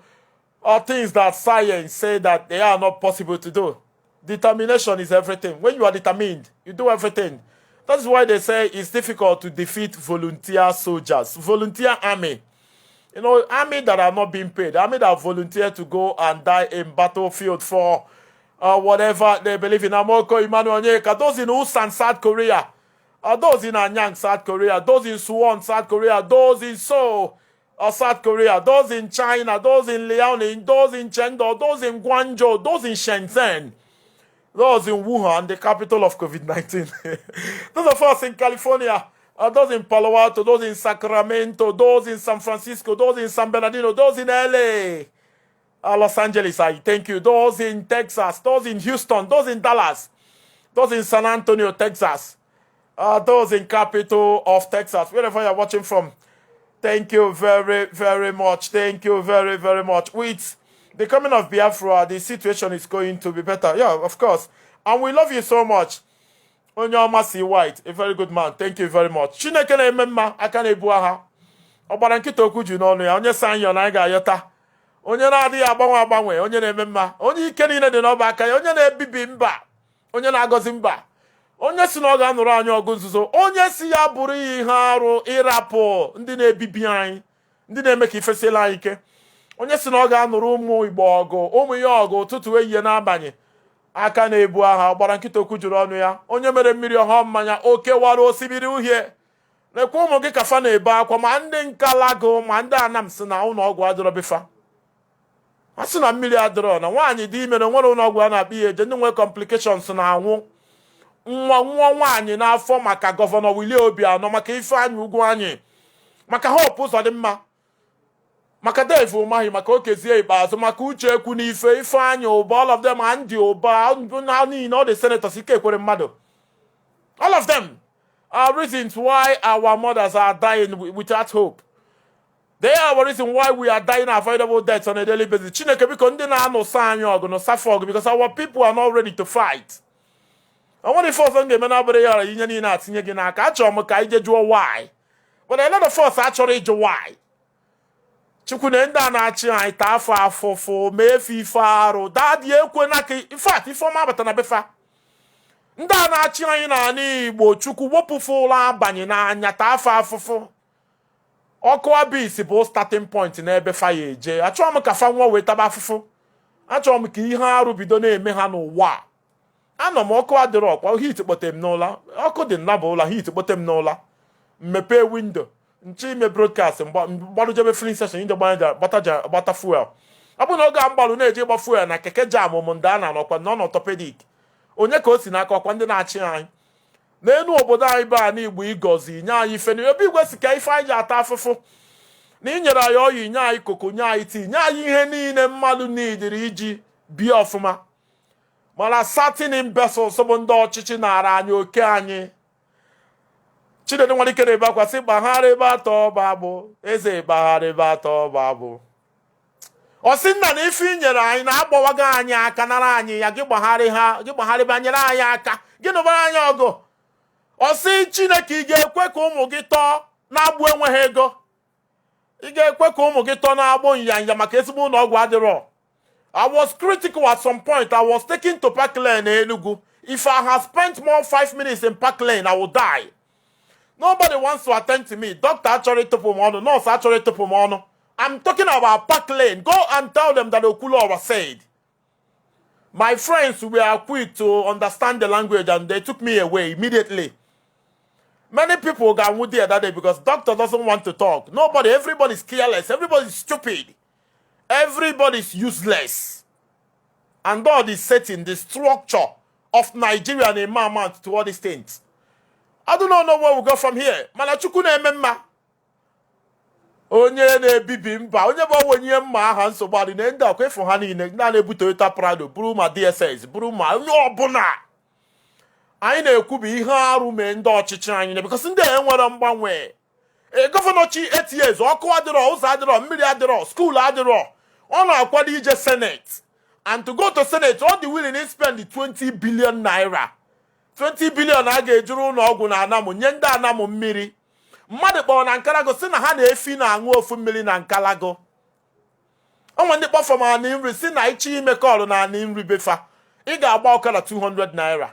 all things that science say that they are not possible to do. Determination is everything. When you are determined, you do everything. That's why they say it's difficult to defeat volunteer soldiers, volunteer army. You know, army that are not being paid, army that volunteer to go and die in battlefield for whatever they believe in. Amoko, Emmanuel Onyeka, those in Ulsan, South Korea, those in Anyang, South Korea, those in Suwon, South Korea, those in Seoul, South Korea, those in China, those in Liaoning, those in Chengdu, those in Guangzhou, those in Shenzhen, those in Wuhan, the capital of COVID-19. Those of us in California, those in Palo Alto, those in Sacramento, those in San Francisco, those in San Bernardino, those in LA, Los Angeles, I thank you. Those in Texas, those in Houston, those in Dallas, those in San Antonio, Texas, those in capital of Texas, wherever you're watching from. Thank you very, very much. Thank you very, very much. With the coming of Biafra, the situation is going to be better. Yeah, of course. And we love you so much. Onyoma C. White, a very good man. Thank you very much. Chineke na-eme mma aka na-ebu agha. Ọgbara nkịta okwu ju n'ọnụ ya. Onye sanyo na anyị ga-ayọta. Onye na-adịghị agbanwe agbanwe. Onye na-eme mma. Onye ike niile dị n'ọba aka ya. Onye na-ebibi mba. Onye na-agọzi mba. Onye si na ọ ga-anụrụ anyị ọgụ nzuzo. Onye si ya bụrụ ihe arụ ịrapụ ndị na-ebibi anyị. Ndị na-eme ka ifesiela anyị ike. Onye si na ọ ga-anụrụ ụmụ Igbo ọgụ. Ụmụ ya ọgụ ụtụtụ ehihie n'abalị. Aka na-ebu agha ọgbara nkịta okwu juru ọnụ ya. Onye mere mmiri ọhọ mmanya oke wara osimiri uhie. Lekwa ụmụ gị kafa na-ebe akwa ma ndị nkalago ma ndị anamsị na ụlọọgwụ adịrọ befa. A sị na mmiri adịrọ na nwaanyị dị ime na nwere ụlọọgwụ a na-akpọ ihe eje ndị nwere complications na-anwụ. Nwa nwaanyị n'afọ maka gọvanọ Willie Obianọ, maka Ifeanyị Ugwuanyị, maka Hope Uzodimma, maka Dave Umahi, maka Okezie Ikpeazụ, maka Uche Ekwu n'ife, Ifeanyị Ụba, all of them, Andy Ụba, all the senators, Ike Ekwere Mmadụ. All of them are reasons why our mothers are dying without hope. They are the reason why we are dying avoidable deaths on a daily basis. Chineke biko ndị na-anụsa anyị ọgụ nụsa fọgụ because our people are not ready to fight. I want the first thing to na inye niile atinye gị n'aka. Achọrọ m ka ije jụọ why. But a lot of us achọrọ ịjụ why. Chukwu na ndị a na-achị anyị taa afọ afụfụ mee ife arụ daadị ekwe na ka in fact ife ọma abata na befa. Ndị a na-achị anyị n'ala Igbo Chukwu wepụfụ ụlọ abanye n'anya taa afọ afụfụ. Ọkụ abisi bụ starting point n'ebe fa ya eje. Achọrọ m ka fa nwa wee taba afụfụ. Achọrọ m ka ihe arụ bido na-eme ha n'ụwa. Anọ m ọkụ adịrọ ọkwa hit kpọte m n'ụla. Ọkụ dị nnaba ụla hit kpọte m n'ụla. Mmepe window. Nchi ime broadcast mgbalụjebe filling session ije gbata fuel. Ọ bụ na oge mgbalụ na-eji gba fuel na keke jam ụmụnda a na-anọkwa nọ n'orthopedic. Onye ka o si n'aka ọkwa ndị na-achị anyị. N'elu obodo anyị bụ anyị Igbo ịgọzi nye anyị ife ebe igwe si ka ife anyị ji ata afụfụ. Na inyere anyị ọyị nye anyị koko nye anyị tii nye anyị ihe niile mmadụ niidiri iji bie ọfụma. Mana certain imbeciles bụ ndị ọchịchị nara anyị oke anyị. Chineke nwere ike na-ebe akwa sị gbaghara ebe atọ babụ eze gbaghara ebe atọ babụ. Ọ sị nna na ife inyere anyị na-agbawaga anyị aka nara anyị ya gị gbagharị banyere anyị aka gị nụbara anyị ọgụ. Ọ sị Chineke ị ga-ekwe ka ụmụ gị tọọ na-agbụ enweghị ego. Ị ga-ekwe ka ụmụ gị tọọ na-agbụ nyanya maka ezigbo ụlọ ọgwụ adịrọ. I was critical at some point. I was taken to Park Lane in Enugu. If I had spent more 5 minutes in Park Lane, I would die. Nobody wants to attend to me. Doctor actually topomono. Nurse actually topomono. I'm talking about Park Lane. Go and tell them that Okulora said. My friends were quick to understand the language and they took me away immediately. Many people got wounded that day because doctor doesn't want to talk. Nobody, everybody's careless, everybody's stupid, everybody's useless. And God is setting the structure of Nigeria and Imam to all these things. I do not know where we go from here. Malachuku na ememma. Onye na-ebibi mba, onye bụ onye mma aha nsogbu adị na ndị akwa ịfụ ha niile ndị na-ebu Toyota Prado, buru ma DSS, buru ma onye ọbụla. Anyị na-ekwubi ihe arụ mee ndị ọchịchị anyị because ndị enwere mgbanwe. Gọvanọ chi 8 years, ọkụ adịrọ, ụzọ adịrọ, mmiri adịrọ, school adịrọ. Ọ na-akwado ije Senate. And to go to Senate, all the willing is spend the 20 billion naira. 20 billion a ga-ejuru ụlọ ọgwụ na Anamụ, nye ndị Anamụ mmiri. Mmadụ kpọrọ na Nkalago si na ha na-efi na-aṅụ ofu mmiri na Nkalago. Onwe ndị kpọfọ ma na nri si na ichi ime kọlụ na anị nri befa. Ị ga-agba ọkara 200 naira.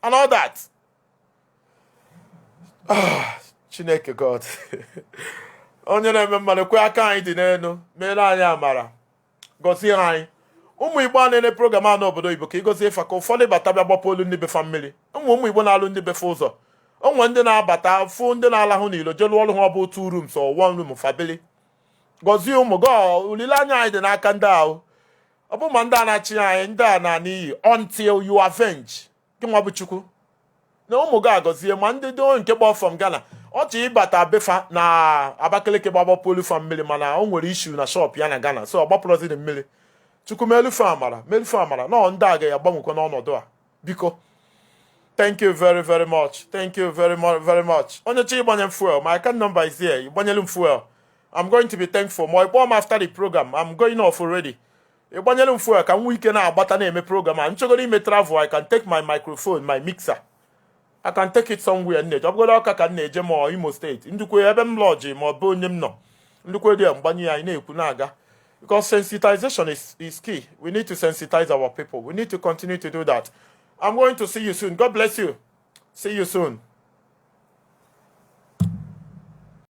And all that. Chineke God. Onye na-eme mmadụ kwe aka anyị dị n'elu, mere anyị amara. Gọzie anyị. Ụmụ Igbo na-ene program a n'obodo Igbo ka ịgozie ifa ka ụfọdụ bata bịa gbapụ olu ndị befa mmiri. Ụmụ Igbo na-alụ ndị befa ụzọ. Onwe ndị na-abata fụ ndị na-alahụ n'ilo jelu ọrụ ha ọ bụ 2 rooms or 1 room family. Gọzie ụmụ gị olileanya anyị dị n'aka ndị ahụ. Ọ bụ ma ndị a na-achị anyị ndị a na n'iyi until you avenge. Gị nwa bụ Chukwu. Na ụmụ gị agọzie ma ndị dị nke kpọ from Ghana. Ọ chọ ịbata befa na Abakaliki gbapụ olu fa mmiri mana o nwere issue na shop ya na Ghana so ọ gbapụrụzi dị mmiri. Chukwu melufe amara nọ ndị a ga-agbanwekwa n'ọnọdụ a biko. Thank you very, very much. Thank you very much. Onye chi ịgbanye fuel, my account number is here. Ịgbanyelu m fuel. I'm going to be thankful. Ma ịkpọ m after the program. I'm going off already. Ịgbanyelu m fuel ka m nwee ike na-agbata na-eme program. I'm chọgoro ime travel. I can take my microphone, my mixer. I can take it somewhere. Nne ọbụgoro ọka ka m na-eje ma Imo State. Ndukwe ebe m lọji ma ọ bụ onye m nọ. Ndukwe dị mgbanye ya anyị na-ekwu na-aga. Because sensitization is key. We need to sensitize our people. We need to continue to do that. I'm going to see you soon. God bless you. See you soon.